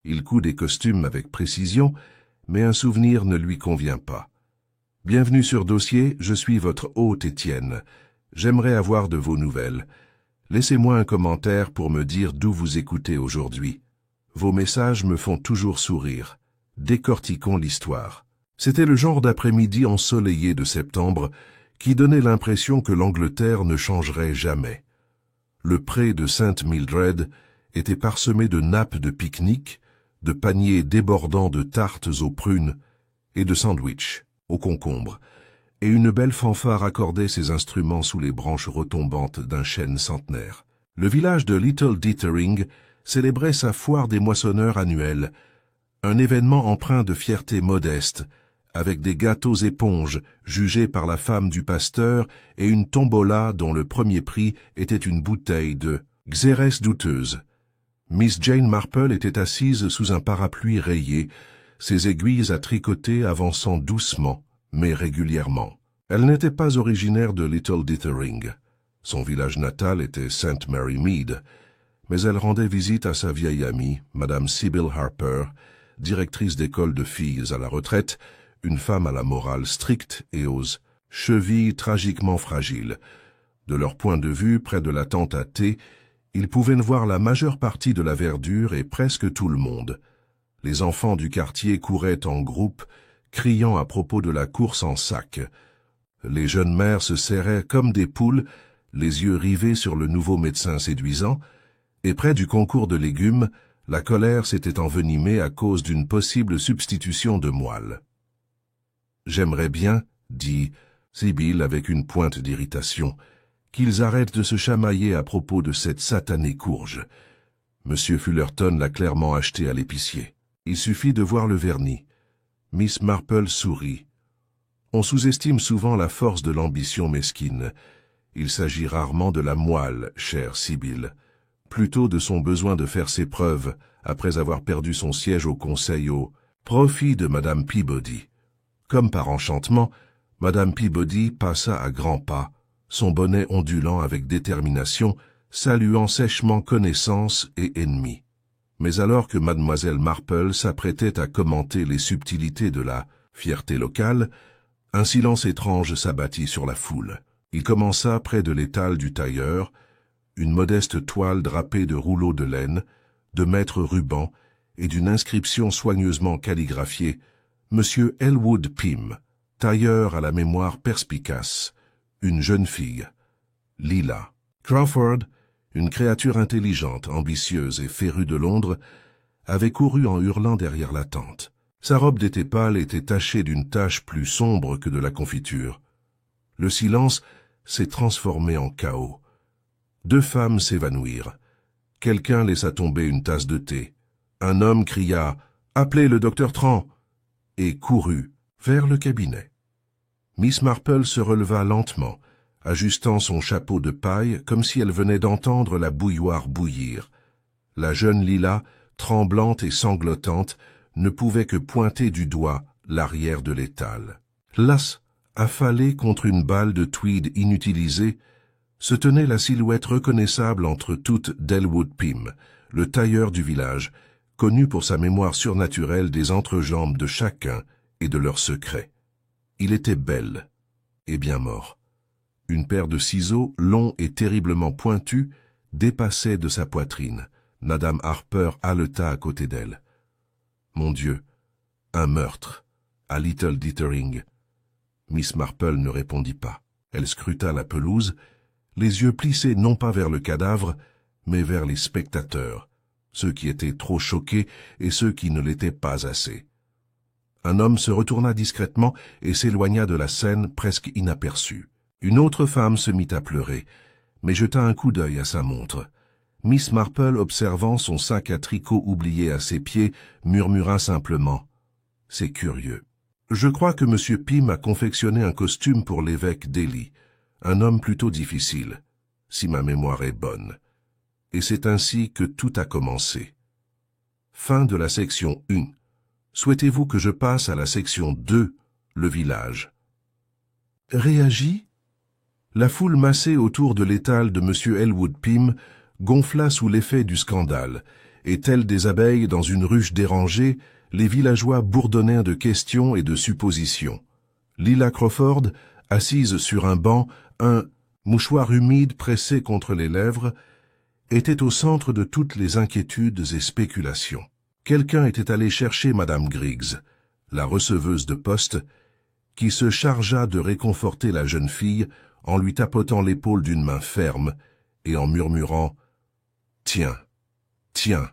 Il coud des costumes avec précision, mais un souvenir ne lui convient pas. « Bienvenue sur Dossier, je suis votre hôte Étienne. J'aimerais avoir de vos nouvelles. Laissez-moi un commentaire pour me dire d'où vous écoutez aujourd'hui. Vos messages me font toujours sourire. Décortiquons l'histoire. » C'était le genre d'après-midi ensoleillé de septembre qui donnait l'impression que l'Angleterre ne changerait jamais. Le pré de Sainte Mildred était parsemé de nappes de pique-nique, de paniers débordant de tartes aux prunes et de sandwichs aux concombres, et une belle fanfare accordait ses instruments sous les branches retombantes d'un chêne centenaire. Le village de Little Dittering célébrait sa foire des moissonneurs annuelle, un événement empreint de fierté modeste, avec des gâteaux éponges jugés par la femme du pasteur et une tombola dont le premier prix était une bouteille de Xérès douteuse. Miss Jane Marple était assise sous un parapluie rayé, ses aiguilles à tricoter avançant doucement, mais régulièrement. Elle n'était pas originaire de Little Dittering. Son village natal était St. Mary Mead, mais elle rendait visite à sa vieille amie, Madame Sybil Harper, directrice d'école de filles à la retraite, une femme à la morale stricte et aux chevilles tragiquement fragiles. De leur point de vue, près de la tente à thé, ils pouvaient voir la majeure partie de la verdure et presque tout le monde. Les enfants du quartier couraient en groupe, criant à propos de la course en sac. Les jeunes mères se serraient comme des poules, les yeux rivés sur le nouveau médecin séduisant, et près du concours de légumes, la colère s'était envenimée à cause d'une possible substitution de moelle. « J'aimerais bien, dit Sybil avec une pointe d'irritation, qu'ils arrêtent de se chamailler à propos de cette satanée courge. Monsieur Fullerton l'a clairement acheté à l'épicier. Il suffit de voir le vernis. » Miss Marple sourit. « On sous-estime souvent la force de l'ambition mesquine. Il s'agit rarement de la moelle, chère Sybil, plutôt de son besoin de faire ses preuves après avoir perdu son siège au conseil au profit de Madame Peabody. » Comme par enchantement, Madame Peabody passa à grands pas, son bonnet ondulant avec détermination, saluant sèchement connaissance et ennemis. Mais alors que Mademoiselle Marple s'apprêtait à commenter les subtilités de la fierté locale, un silence étrange s'abattit sur la foule. Il commença près de l'étal du tailleur, une modeste toile drapée de rouleaux de laine, de maîtres rubans et d'une inscription soigneusement calligraphiée « Monsieur Elwood Pym, tailleur à la mémoire perspicace, une jeune fille, Lila. » Crawford, une créature intelligente, ambitieuse et férue de Londres, avait couru en hurlant derrière la tente. Sa robe d'été pâle était tachée d'une tache plus sombre que de la confiture. Le silence s'est transformé en chaos. Deux femmes s'évanouirent. Quelqu'un laissa tomber une tasse de thé. Un homme cria « Appelez le docteur Tran !» et courut vers le cabinet. Miss Marple se releva lentement, ajustant son chapeau de paille comme si elle venait d'entendre la bouilloire bouillir. La jeune Lila, tremblante et sanglotante, ne pouvait que pointer du doigt l'arrière de l'étal. Las, affalée contre une balle de tweed inutilisée, se tenait la silhouette reconnaissable entre toutes d'Elwood Pym, le tailleur du village, connu pour sa mémoire surnaturelle des entrejambes de chacun et de leurs secrets. Il était belle et bien mort. Une paire de ciseaux, longs et terriblement pointus, dépassait de sa poitrine. Madame Harper haleta à côté d'elle. Mon Dieu, un meurtre, à Little Dittering. Miss Marple ne répondit pas. Elle scruta la pelouse, les yeux plissés non pas vers le cadavre, mais vers les spectateurs, ceux qui étaient trop choqués et ceux qui ne l'étaient pas assez. Un homme se retourna discrètement et s'éloigna de la scène presque inaperçu. Une autre femme se mit à pleurer, mais jeta un coup d'œil à sa montre. Miss Marple, observant son sac à tricot oublié à ses pieds, murmura simplement « C'est curieux. Je crois que M. Pym a confectionné un costume pour l'évêque d'Ely, un homme plutôt difficile, si ma mémoire est bonne. Et c'est ainsi que tout a commencé. » Fin de la section 1. Souhaitez-vous que je passe à la section 2, le village? Réagit? La foule massée autour de l'étal de M. Elwood Pym gonfla sous l'effet du scandale, et tels des abeilles dans une ruche dérangée, les villageois bourdonnaient de questions et de suppositions. Lila Crawford, assise sur un banc, un mouchoir humide pressé contre les lèvres, était au centre de toutes les inquiétudes et spéculations. Quelqu'un était allé chercher Madame Griggs, la receveuse de poste, qui se chargea de réconforter la jeune fille en lui tapotant l'épaule d'une main ferme et en murmurant « Tiens, tiens »,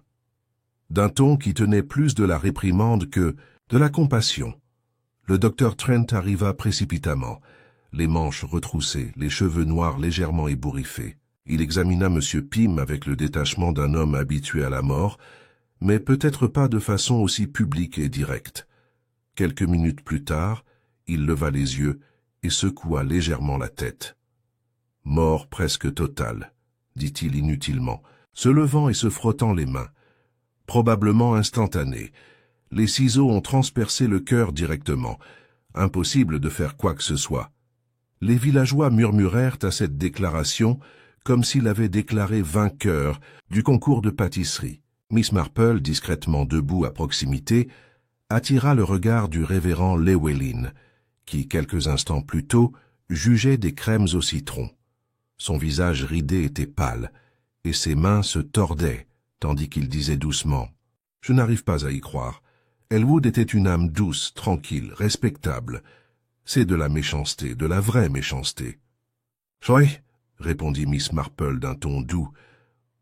d'un ton qui tenait plus de la réprimande que de la compassion. Le docteur Trent arriva précipitamment, les manches retroussées, les cheveux noirs légèrement ébouriffés. Il examina M. Pym avec le détachement d'un homme habitué à la mort, mais peut-être pas de façon aussi publique et directe. Quelques minutes plus tard, il leva les yeux et secoua légèrement la tête. « Mort presque totale », dit-il inutilement, se levant et se frottant les mains. « Probablement instantanée. Les ciseaux ont transpercé le cœur directement. Impossible de faire quoi que ce soit. » Les villageois murmurèrent à cette déclaration comme s'il avait déclaré vainqueur du concours de pâtisserie. Miss Marple, discrètement debout à proximité, attira le regard du révérend Llewellyn, qui, quelques instants plus tôt, jugeait des crèmes au citron. Son visage ridé était pâle, et ses mains se tordaient, tandis qu'il disait doucement « Je n'arrive pas à y croire. Elwood était une âme douce, tranquille, respectable. C'est de la méchanceté, de la vraie méchanceté. »« Oui, » répondit Miss Marple d'un ton doux,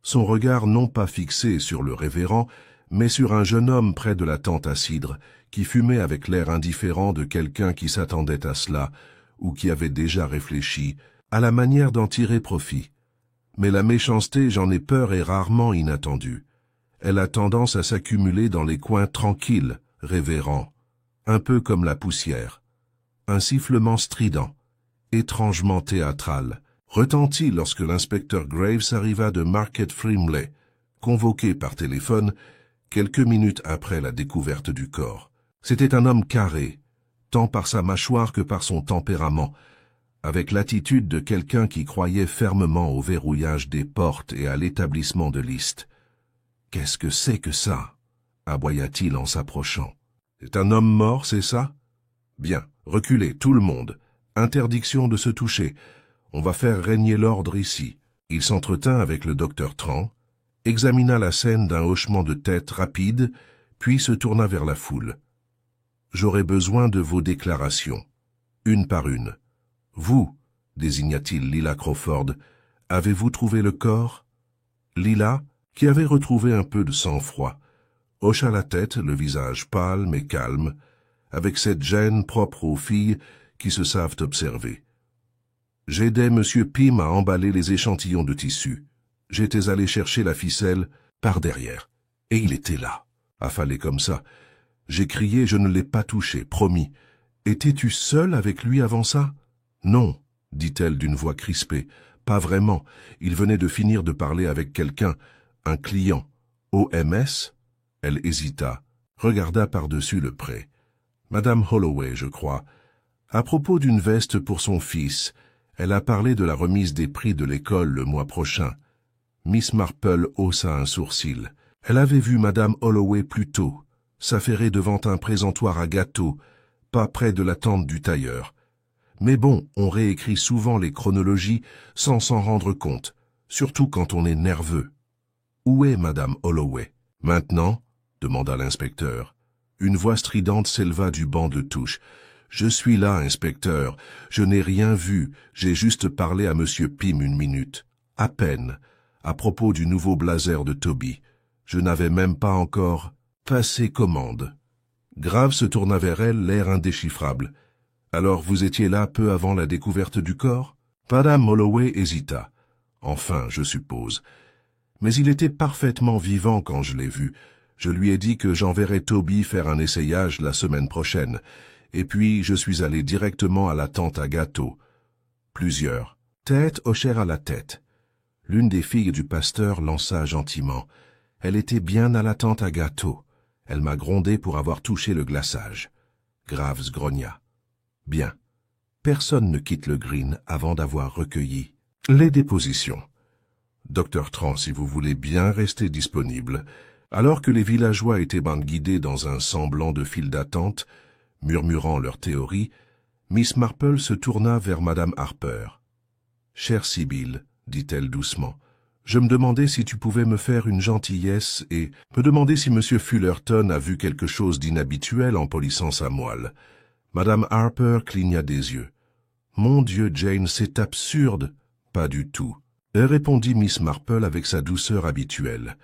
son regard non pas fixé sur le révérend, mais sur un jeune homme près de la tente à cidre, qui fumait avec l'air indifférent de quelqu'un qui s'attendait à cela, ou qui avait déjà réfléchi, à la manière d'en tirer profit. Mais la méchanceté, j'en ai peur, est rarement inattendue. Elle a tendance à s'accumuler dans les coins tranquilles, révérends, un peu comme la poussière. Un sifflement strident, étrangement théâtral, retentit lorsque l'inspecteur Graves arriva de Market Frimley, convoqué par téléphone, quelques minutes après la découverte du corps. C'était un homme carré, tant par sa mâchoire que par son tempérament, avec l'attitude de quelqu'un qui croyait fermement au verrouillage des portes et à l'établissement de listes. « Qu'est-ce que c'est que ça ?» aboya-t-il en s'approchant. « C'est un homme mort, c'est ça ? Bien, reculez, tout le monde. Interdiction de se toucher. On va faire régner l'ordre ici. » Il s'entretint avec le docteur Trent, examina la scène d'un hochement de tête rapide, puis se tourna vers la foule. « J'aurai besoin de vos déclarations, une par une. Vous, désigna-t-il Lila Crawford, avez-vous trouvé le corps ?» Lila, qui avait retrouvé un peu de sang-froid, hocha la tête, le visage pâle mais calme, avec cette gêne propre aux filles qui se savent observer. « J'aidais M. Pym à emballer les échantillons de tissu. J'étais allé chercher la ficelle par derrière. Et il était là, affalé comme ça. J'ai crié, je ne l'ai pas touché, promis. Étais-tu seul avec lui avant ça ? Non, dit-elle d'une voix crispée. Pas vraiment. Il venait de finir de parler avec quelqu'un, un client. OMS ? Elle hésita, regarda par-dessus le pré. Madame Holloway, je crois. À propos d'une veste pour son fils, elle a parlé de la remise des prix de l'école le mois prochain. Miss Marple haussa un sourcil. Elle avait vu Madame Holloway plus tôt, s'affairer devant un présentoir à gâteaux, pas près de la tente du tailleur. Mais bon, on réécrit souvent les chronologies sans s'en rendre compte, surtout quand on est nerveux. « Où est Madame Holloway ?»« Maintenant ?» demanda l'inspecteur. Une voix stridente s'éleva du banc de touche. « Je suis là, inspecteur. Je n'ai rien vu. J'ai juste parlé à Monsieur Pym une minute. À peine. À propos du nouveau blazer de Toby. Je n'avais même pas encore passé commande. » Graves se tourna vers elle, l'air indéchiffrable. « Alors vous étiez là peu avant la découverte du corps ?» Madame Holloway hésita. « Enfin, je suppose. Mais il était parfaitement vivant quand je l'ai vu. Je lui ai dit que j'enverrais Toby faire un essayage la semaine prochaine. Et puis, je suis allé directement à la tente à gâteaux. » Plusieurs têtes hochèrent à la tête. L'une des filles du pasteur lança gentiment. Elle était bien à la tente à gâteaux. Elle m'a grondé pour avoir touché le glaçage. Graves grogna. Bien. Personne ne quitte le green avant d'avoir recueilli les dépositions. Docteur Trent, si vous voulez bien rester disponible, Alors que les villageois étaient guidés dans un semblant de file d'attente, murmurant leurs théories, Miss Marple se tourna vers Madame Harper. « Chère Sibylle, dit-elle doucement, je me demandais si tu pouvais me faire une gentillesse et me demander si M. Fullerton a vu quelque chose d'inhabituel en polissant sa moelle. » Madame Harper cligna des yeux. « Mon Dieu, Jane, c'est absurde. »« Pas du tout. » répondit Miss Marple avec sa douceur habituelle.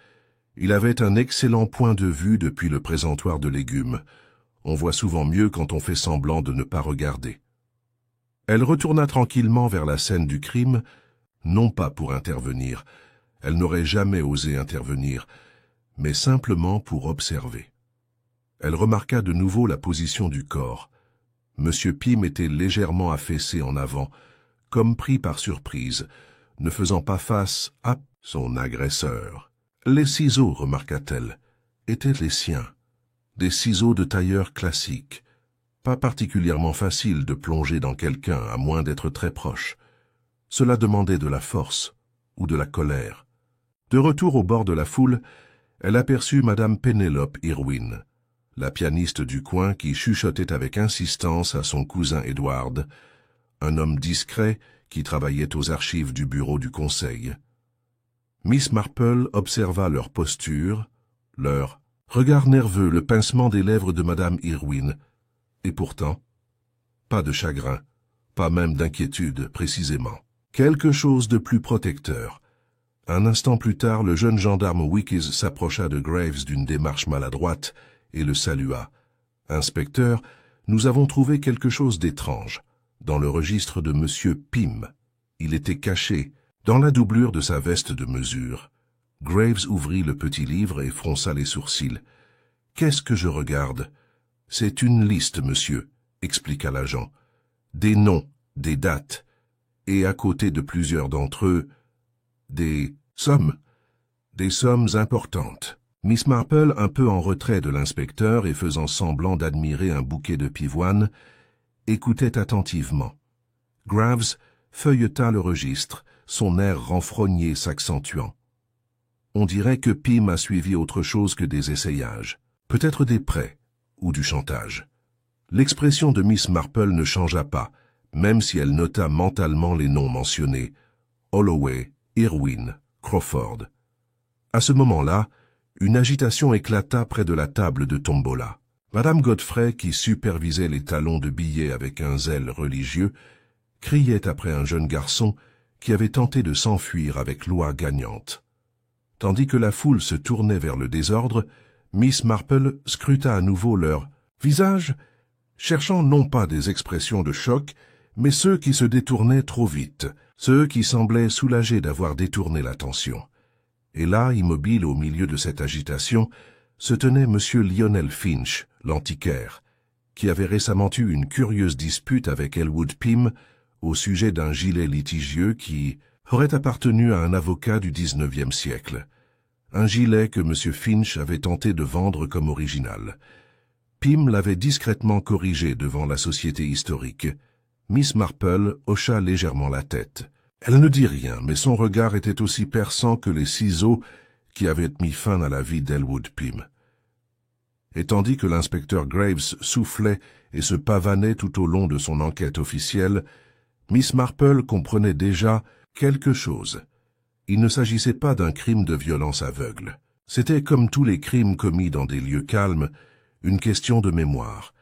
Il avait un excellent point de vue depuis le présentoir de légumes. On voit souvent mieux quand on fait semblant de ne pas regarder. Elle retourna tranquillement vers la scène du crime, non pas pour intervenir, elle n'aurait jamais osé intervenir, mais simplement pour observer. Elle remarqua de nouveau la position du corps. M. Pym était légèrement affaissé en avant, comme pris par surprise, ne faisant pas face à son agresseur. Les ciseaux, remarqua-t-elle, étaient les siens, des ciseaux de tailleur classiques. Pas particulièrement facile de plonger dans quelqu'un à moins d'être très proche. Cela demandait de la force ou de la colère. De retour au bord de la foule, elle aperçut Madame Penelope Irwin, la pianiste du coin qui chuchotait avec insistance à son cousin Edward, un homme discret qui travaillait aux archives du bureau du conseil. Miss Marple observa leur posture, leur regard nerveux, le pincement des lèvres de Madame Irwin, et pourtant, pas de chagrin, pas même d'inquiétude précisément. Quelque chose de plus protecteur. Un instant plus tard, le jeune gendarme Wickes s'approcha de Graves d'une démarche maladroite et le salua. « Inspecteur, nous avons trouvé quelque chose d'étrange. Dans le registre de M. Pym, il était caché, dans la doublure de sa veste de mesure. » Graves ouvrit le petit livre et fronça les sourcils. « Qu'est-ce que je regarde ? » « C'est une liste, monsieur, » expliqua l'agent. « Des noms, des dates, et à côté de plusieurs d'entre eux, des sommes importantes. » Miss Marple, un peu en retrait de l'inspecteur et faisant semblant d'admirer un bouquet de pivoine, écoutait attentivement. Graves feuilleta le registre, son air renfrogné s'accentuant. On dirait que Pym a suivi autre chose que des essayages, peut-être des prêts ou du chantage. L'expression de Miss Marple ne changea pas, même si elle nota mentalement les noms mentionnés, Holloway, Irwin, Crawford. À ce moment-là, une agitation éclata près de la table de tombola. Madame Godfrey, qui supervisait les talons de billets avec un zèle religieux, criait après un jeune garçon qui avait tenté de s'enfuir avec l'oie gagnante. Tandis que la foule se tournait vers le désordre, Miss Marple scruta à nouveau leur visage, cherchant non pas des expressions de choc, mais ceux qui se détournaient trop vite, ceux qui semblaient soulagés d'avoir détourné l'attention. Et là, immobile au milieu de cette agitation, se tenait M. Lionel Finch, l'antiquaire, qui avait récemment eu une curieuse dispute avec Elwood Pym au sujet d'un gilet litigieux qui aurait appartenu à un avocat du XIXe siècle. Un gilet que M. Finch avait tenté de vendre comme original. Pym l'avait discrètement corrigé devant la société historique. Miss Marple hocha légèrement la tête. Elle ne dit rien, mais son regard était aussi perçant que les ciseaux qui avaient mis fin à la vie d'Elwood Pym. Et tandis que l'inspecteur Graves soufflait et se pavanait tout au long de son enquête officielle, Miss Marple comprenait déjà quelque chose. Il ne s'agissait pas d'un crime de violence aveugle. C'était, comme tous les crimes commis dans des lieux calmes, une question de mémoire.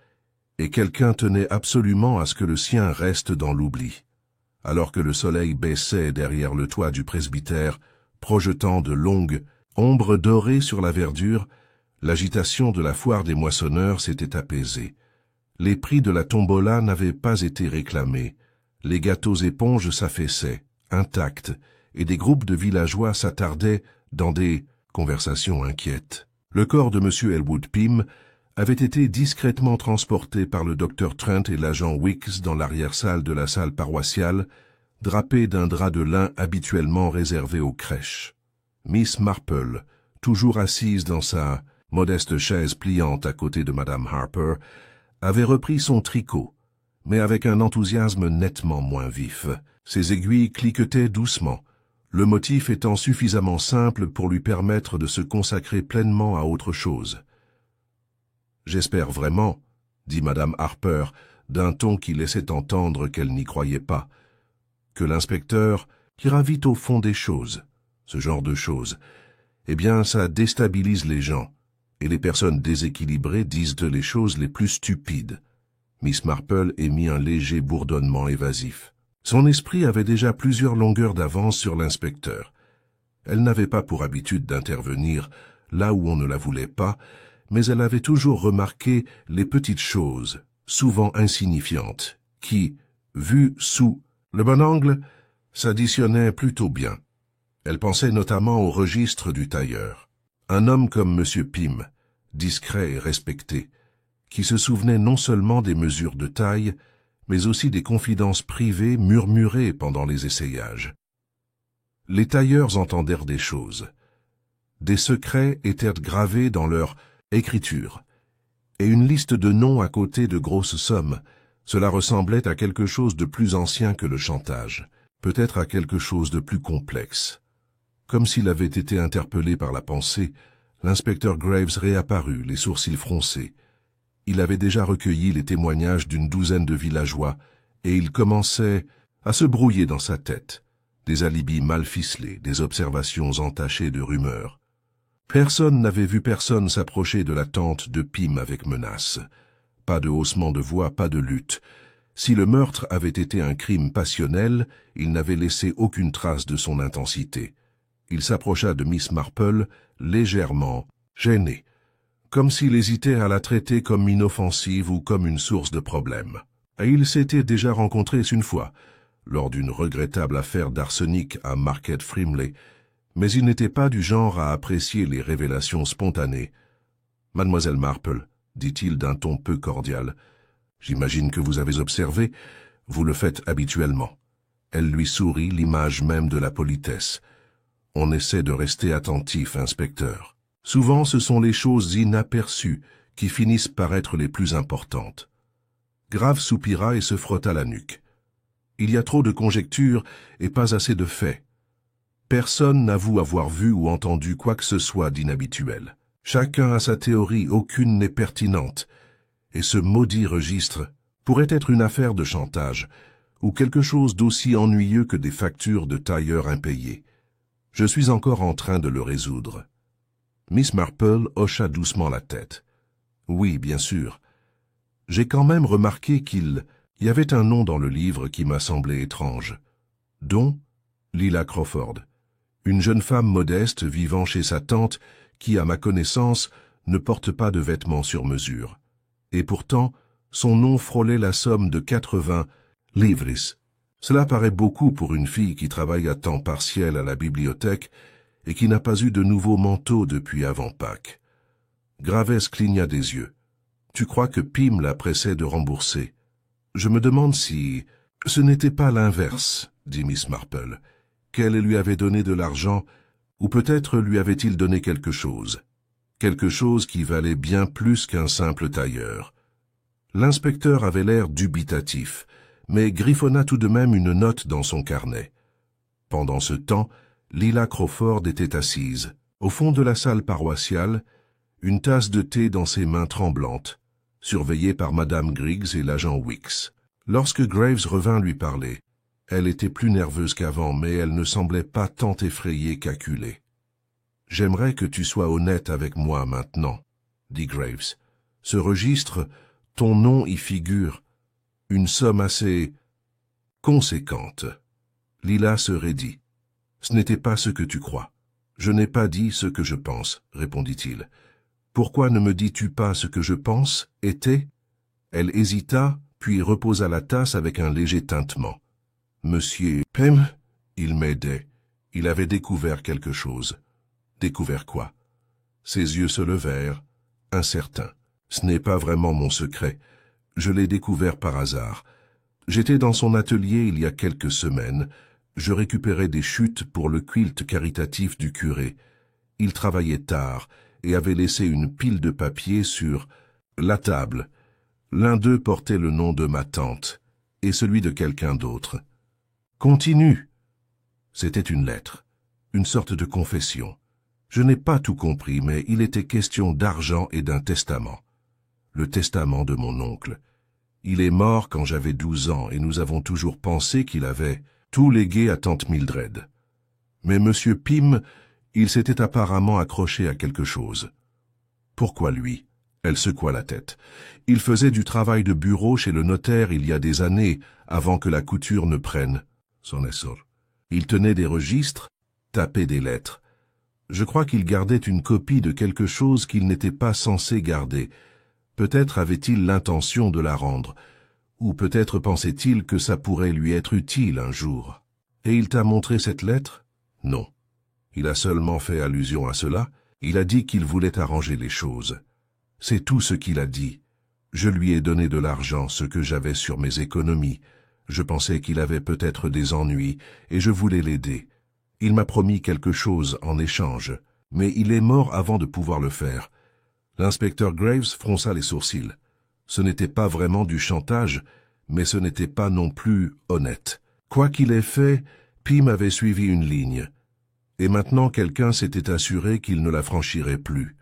Et quelqu'un tenait absolument à ce que le sien reste dans l'oubli. Alors que le soleil baissait derrière le toit du presbytère, projetant de longues ombres dorées sur la verdure, l'agitation de la foire des moissonneurs s'était apaisée. Les prix de la tombola n'avaient pas été réclamés. Les gâteaux éponges s'affaissaient, intacts, et des groupes de villageois s'attardaient dans des conversations inquiètes. Le corps de M. Elwood Pym avait été discrètement transporté par le docteur Trent et l'agent Wickes dans l'arrière-salle de la salle paroissiale, drapé d'un drap de lin habituellement réservé aux crèches. Miss Marple, toujours assise dans sa modeste chaise pliante à côté de Madame Harper, avait repris son tricot, mais avec un enthousiasme nettement moins vif. Ses aiguilles cliquetaient doucement, le motif étant suffisamment simple pour lui permettre de se consacrer pleinement à autre chose. « J'espère vraiment, » dit Madame Harper, d'un ton qui laissait entendre qu'elle n'y croyait pas, que l'inspecteur ira vite au fond des choses, ce genre de choses. Eh bien, ça déstabilise les gens, et les personnes déséquilibrées disent les choses les plus stupides. Miss Marple émit un léger bourdonnement évasif. Son esprit avait déjà plusieurs longueurs d'avance sur l'inspecteur. Elle n'avait pas pour habitude d'intervenir là où on ne la voulait pas, mais elle avait toujours remarqué les petites choses, souvent insignifiantes, qui, vues sous le bon angle, s'additionnaient plutôt bien. Elle pensait notamment au registre du tailleur. Un homme comme M. Pym, discret et respecté, qui se souvenait non seulement des mesures de taille, mais aussi des confidences privées murmurées pendant les essayages. Les tailleurs entendèrent des choses. Des secrets étaient gravés dans leur écriture, et une liste de noms à côté de grosses sommes. Cela ressemblait à quelque chose de plus ancien que le chantage, peut-être à quelque chose de plus complexe. Comme s'il avait été interpellé par la pensée, l'inspecteur Graves réapparut, les sourcils froncés. Il avait déjà recueilli les témoignages d'une douzaine de villageois, et il commençait à se brouiller dans sa tête. Des alibis mal ficelés, des observations entachées de rumeurs. Personne n'avait vu personne s'approcher de la tente de Pym avec menace. Pas de haussement de voix, pas de lutte. Si le meurtre avait été un crime passionnel, il n'avait laissé aucune trace de son intensité. Il s'approcha de Miss Marple, légèrement gêné, comme s'il hésitait à la traiter comme inoffensive ou comme une source de problème. Et ils s'étaient déjà rencontrés une fois, lors d'une regrettable affaire d'arsenic à Market Frimley, mais il n'était pas du genre à apprécier les révélations spontanées. « Mademoiselle Marple, » dit-il d'un ton peu cordial, « j'imagine que vous avez observé, vous le faites habituellement. » Elle lui sourit, l'image même de la politesse. « On essaie de rester attentif, inspecteur. Souvent ce sont les choses inaperçues qui finissent par être les plus importantes. » Graves soupira et se frotta la nuque. « Il y a trop de conjectures et pas assez de faits. Personne n'avoue avoir vu ou entendu quoi que ce soit d'inhabituel. Chacun a sa théorie, aucune n'est pertinente. Et ce maudit registre pourrait être une affaire de chantage, ou quelque chose d'aussi ennuyeux que des factures de tailleurs impayées. Je suis encore en train de le résoudre. » Miss Marple hocha doucement la tête. « Oui, bien sûr. J'ai quand même remarqué qu'il y avait un nom dans le livre qui m'a semblé étrange. Dont Lila Crawford. Une jeune femme modeste vivant chez sa tante qui, à ma connaissance, ne porte pas de vêtements sur mesure. Et pourtant, son nom frôlait la somme de 80 livres. Cela paraît beaucoup pour une fille qui travaille à temps partiel à la bibliothèque et qui n'a pas eu de nouveau manteau depuis avant Pâques. » Graves cligna des yeux. « Tu crois que Pym la pressait de rembourser? Je me demande si ce n'était pas l'inverse, » dit Miss Marple. Qu'elle lui avait donné de l'argent, ou peut-être lui avait-il donné quelque chose qui valait bien plus qu'un simple tailleur. L'inspecteur avait l'air dubitatif, mais griffonna tout de même une note dans son carnet. Pendant ce temps, Lila Crawford était assise, au fond de la salle paroissiale, une tasse de thé dans ses mains tremblantes, surveillée par Madame Griggs et l'agent Wicks. Lorsque Graves revint lui parler, elle était plus nerveuse qu'avant, mais elle ne semblait pas tant effrayée qu'acculée. « J'aimerais que tu sois honnête avec moi maintenant, » dit Graves. « Ce registre, ton nom y figure. Une somme assez conséquente. » Lila se raidit. « Ce n'était pas ce que tu crois. Je n'ai pas dit ce que je pense, » répondit-il. « Pourquoi ne me dis-tu pas ce que je pense était ?» Elle hésita, puis reposa la tasse avec un léger tintement. Monsieur Pym, il m'aidait. Il avait découvert quelque chose. Découvert quoi? Ses yeux se levèrent, incertains. Ce n'est pas vraiment mon secret. Je l'ai découvert par hasard. J'étais dans son atelier il y a quelques semaines. Je récupérais des chutes pour le culte caritatif du curé. Il travaillait tard et avait laissé une pile de papiers sur la table. L'un d'eux portait le nom de ma tante et celui de quelqu'un d'autre. « Continue !» C'était une lettre, une sorte de confession. Je n'ai pas tout compris, mais il était question d'argent et d'un testament. Le testament de mon oncle. Il est mort quand j'avais 12 ans et nous avons toujours pensé qu'il avait tout légué à tante Mildred. Mais Monsieur Pym, il s'était apparemment accroché à quelque chose. Pourquoi lui? Elle secoua la tête. Il faisait du travail de bureau chez le notaire il y a des années, avant que la couture ne prenne son essor. Il tenait des registres, tapait des lettres. Je crois qu'il gardait une copie de quelque chose qu'il n'était pas censé garder. Peut-être avait-il l'intention de la rendre, ou peut-être pensait-il que ça pourrait lui être utile un jour. Et il t'a montré cette lettre? Non. Il a seulement fait allusion à cela. Il a dit qu'il voulait arranger les choses. C'est tout ce qu'il a dit. Je lui ai donné de l'argent, ce que j'avais sur mes économies. Je pensais qu'il avait peut-être des ennuis, et je voulais l'aider. Il m'a promis quelque chose en échange, mais il est mort avant de pouvoir le faire. L'inspecteur Graves fronça les sourcils. Ce n'était pas vraiment du chantage, mais ce n'était pas non plus honnête. Quoi qu'il ait fait, Pym avait suivi une ligne. Et maintenant quelqu'un s'était assuré qu'il ne la franchirait plus.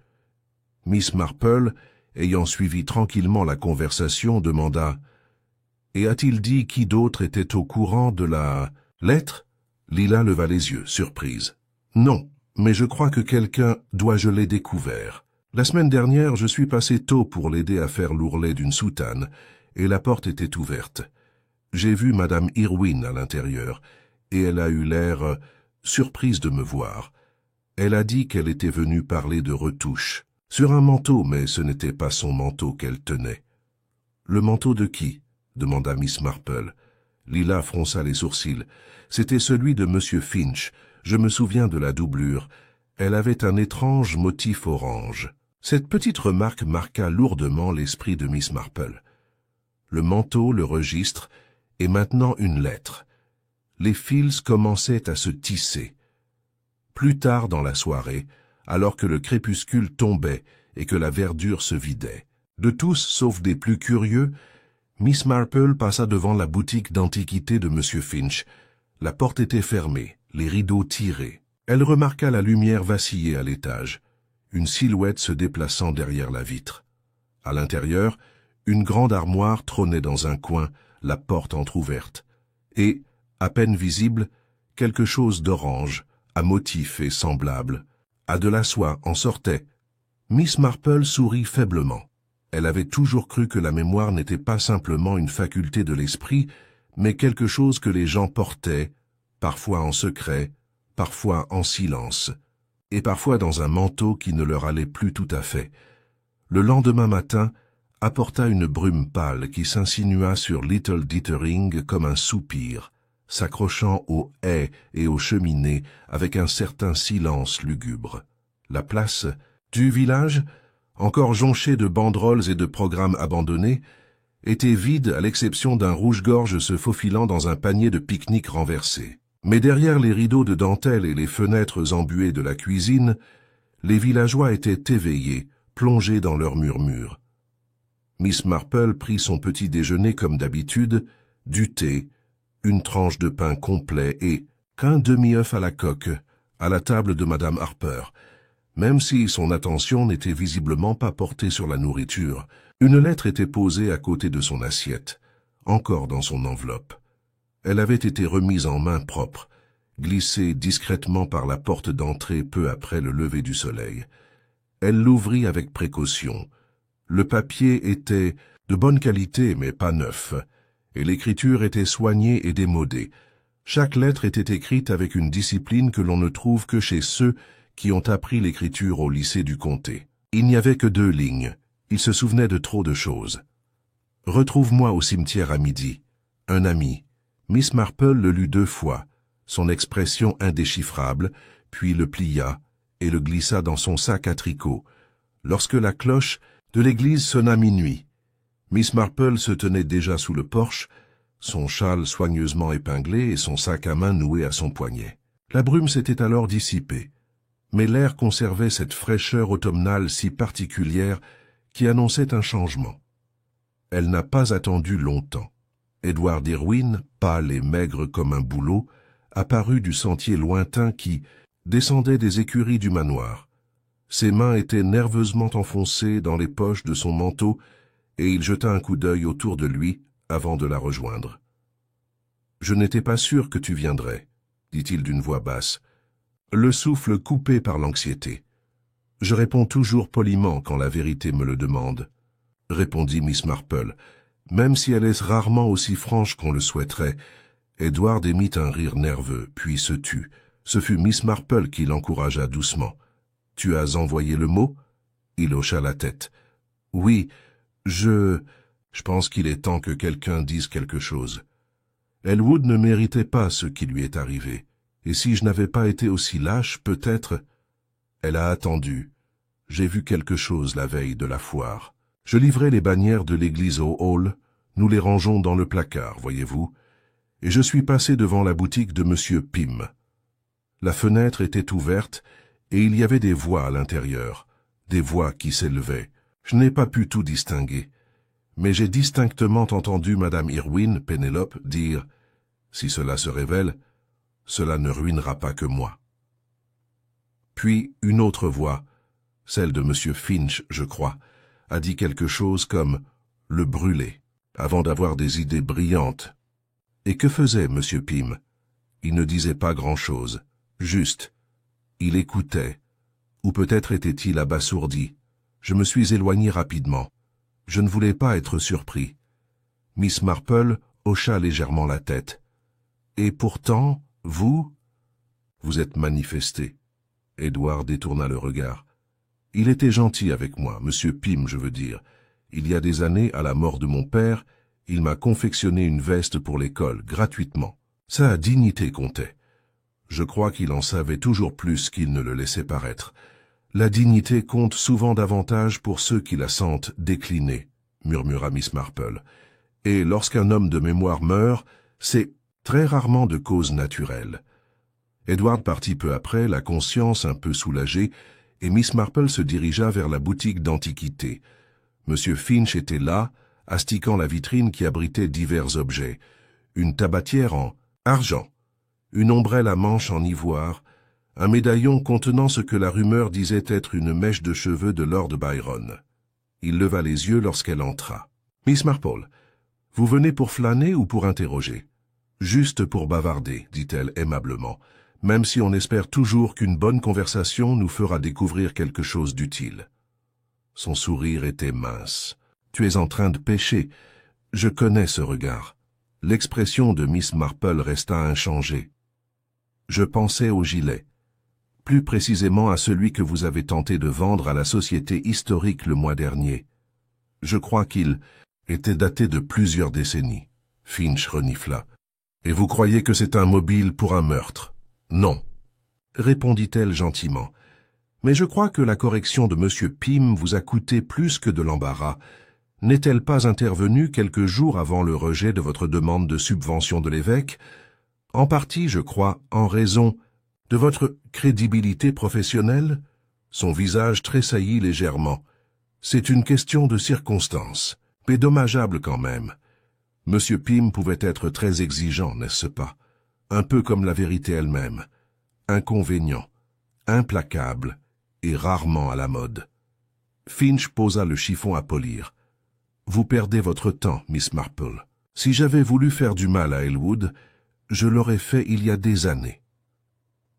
Miss Marple, ayant suivi tranquillement la conversation, demanda « Et a-t-il dit qui d'autre était au courant de la lettre ?» Lila leva les yeux, surprise. « Non, mais je crois que quelqu'un doit je l'ai découvert. La semaine dernière, je suis passé tôt pour l'aider à faire l'ourlet d'une soutane, et la porte était ouverte. J'ai vu Madame Irwin à l'intérieur, et elle a eu l'air surprise de me voir. Elle a dit qu'elle était venue parler de retouches. Sur un manteau, mais ce n'était pas son manteau qu'elle tenait. »« Le manteau de qui ?» demanda Miss Marple. Lila fronça les sourcils. « C'était celui de Monsieur Finch. Je me souviens de la doublure. Elle avait un étrange motif orange. » Cette petite remarque marqua lourdement l'esprit de Miss Marple. Le manteau, le registre, et maintenant une lettre. Les fils commençaient à se tisser. Plus tard dans la soirée, alors que le crépuscule tombait et que la verdure se vidait, de tous sauf des plus curieux, Miss Marple passa devant la boutique d'antiquités de Monsieur Finch. La porte était fermée, les rideaux tirés. Elle remarqua la lumière vaciller à l'étage, une silhouette se déplaçant derrière la vitre. À l'intérieur, une grande armoire trônait dans un coin, la porte entr'ouverte. Et, à peine visible, quelque chose d'orange, à motif et semblable, à de la soie en sortait. Miss Marple sourit faiblement. Elle avait toujours cru que la mémoire n'était pas simplement une faculté de l'esprit, mais quelque chose que les gens portaient, parfois en secret, parfois en silence, et parfois dans un manteau qui ne leur allait plus tout à fait. Le lendemain matin apporta une brume pâle qui s'insinua sur Little Dittering comme un soupir, s'accrochant aux haies et aux cheminées avec un certain silence lugubre. La place du village, encore jonchée de banderoles et de programmes abandonnés, était vide à l'exception d'un rouge-gorge se faufilant dans un panier de pique-nique renversé. Mais derrière les rideaux de dentelle et les fenêtres embuées de la cuisine, les villageois étaient éveillés, plongés dans leurs murmures. Miss Marple prit son petit déjeuner comme d'habitude, du thé, une tranche de pain complet et qu'un demi-œuf à la coque, à la table de Madame Harper. Même si son attention n'était visiblement pas portée sur la nourriture, une lettre était posée à côté de son assiette, encore dans son enveloppe. Elle avait été remise en main propre, glissée discrètement par la porte d'entrée peu après le lever du soleil. Elle l'ouvrit avec précaution. Le papier était de bonne qualité mais pas neuf, et l'écriture était soignée et démodée. Chaque lettre était écrite avec une discipline que l'on ne trouve que chez ceux qui ont appris l'écriture au lycée du comté. Il n'y avait que 2 lignes. Il se souvenait de trop de choses. « Retrouve-moi au cimetière à midi. Un ami. » Miss Marple le lut 2 fois, son expression indéchiffrable, puis le plia et le glissa dans son sac à tricot. Lorsque la cloche de l'église sonna minuit, Miss Marple se tenait déjà sous le porche, son châle soigneusement épinglé et son sac à main noué à son poignet. La brume s'était alors dissipée, mais l'air conservait cette fraîcheur automnale si particulière qui annonçait un changement. Elle n'a pas attendu longtemps. Edward Irwin, pâle et maigre comme un bouleau, apparut du sentier lointain qui descendait des écuries du manoir. Ses mains étaient nerveusement enfoncées dans les poches de son manteau et il jeta un coup d'œil autour de lui avant de la rejoindre. « Je n'étais pas sûr que tu viendrais, » dit-il d'une voix basse, le souffle coupé par l'anxiété. « Je réponds toujours poliment quand la vérité me le demande, » répondit Miss Marple. Même si elle est rarement aussi franche qu'on le souhaiterait, Edward émit un rire nerveux, puis se tut. Ce fut Miss Marple qui l'encouragea doucement. « Tu as envoyé le mot ?» Il hocha la tête. « Oui, je pense qu'il est temps que quelqu'un dise quelque chose. Elwood ne méritait pas ce qui lui est arrivé, et si je n'avais pas été aussi lâche, peut-être... » Elle a attendu. J'ai vu quelque chose la veille de la foire. Je livrai les bannières de l'église au hall, nous les rangeons dans le placard, voyez-vous, et je suis passé devant la boutique de Monsieur Pym. La fenêtre était ouverte, et il y avait des voix à l'intérieur, des voix qui s'élevaient. Je n'ai pas pu tout distinguer, mais j'ai distinctement entendu Madame Irwin, Pénélope, dire « Si cela se révèle, cela ne ruinera pas que moi. » Puis une autre voix, celle de Monsieur Finch, je crois, a dit quelque chose comme « le brûler », avant d'avoir des idées brillantes. Et que faisait Monsieur Pym? Il ne disait pas grand-chose, juste. Il écoutait, ou peut-être était-il abasourdi. Je me suis éloigné rapidement. Je ne voulais pas être surpris. Miss Marple hocha légèrement la tête. « Et pourtant, vous êtes manifesté. » Edward détourna le regard. « Il était gentil avec moi, Monsieur Pym, je veux dire. Il y a des années, à la mort de mon père, il m'a confectionné une veste pour l'école, gratuitement. Sa dignité comptait. Je crois qu'il en savait toujours plus qu'il ne le laissait paraître. La dignité compte souvent davantage pour ceux qui la sentent décliner, » murmura Miss Marple. « Et lorsqu'un homme de mémoire meurt, c'est très rarement de cause naturelle. » Edward partit peu après, la conscience un peu soulagée, et Miss Marple se dirigea vers la boutique d'antiquités. Monsieur Finch était là, astiquant la vitrine qui abritait divers objets. Une tabatière en argent, une ombrelle à manches en ivoire, un médaillon contenant ce que la rumeur disait être une mèche de cheveux de Lord Byron. Il leva les yeux lorsqu'elle entra. « Miss Marple, vous venez pour flâner ou pour interroger ?»« Juste pour bavarder, » dit-elle aimablement, même si on espère toujours qu'une bonne conversation nous fera découvrir quelque chose d'utile. Son sourire était mince. « Tu es en train de pêcher. Je connais ce regard. » L'expression de Miss Marple resta inchangée. « Je pensais au gilet. Plus précisément à celui que vous avez tenté de vendre à la Société historique le mois dernier. Je crois qu'il était daté de plusieurs décennies. » Finch renifla. « Et vous croyez que c'est un mobile pour un meurtre? »« Non, » répondit-elle gentiment. « Mais je crois que la correction de Monsieur Pym vous a coûté plus que de l'embarras. N'est-elle pas intervenue quelques jours avant le rejet de votre demande de subvention de l'évêque? En partie, je crois, en raison de votre crédibilité professionnelle ?» Son visage tressaillit légèrement. « C'est une question de circonstance, mais dommageable quand même. Monsieur Pym pouvait être très exigeant, n'est-ce pas? Un peu comme la vérité elle-même. Inconvénient, implacable et rarement à la mode. » Finch posa le chiffon à polir. « Vous perdez votre temps, Miss Marple. Si j'avais voulu faire du mal à Elwood, je l'aurais fait il y a des années. »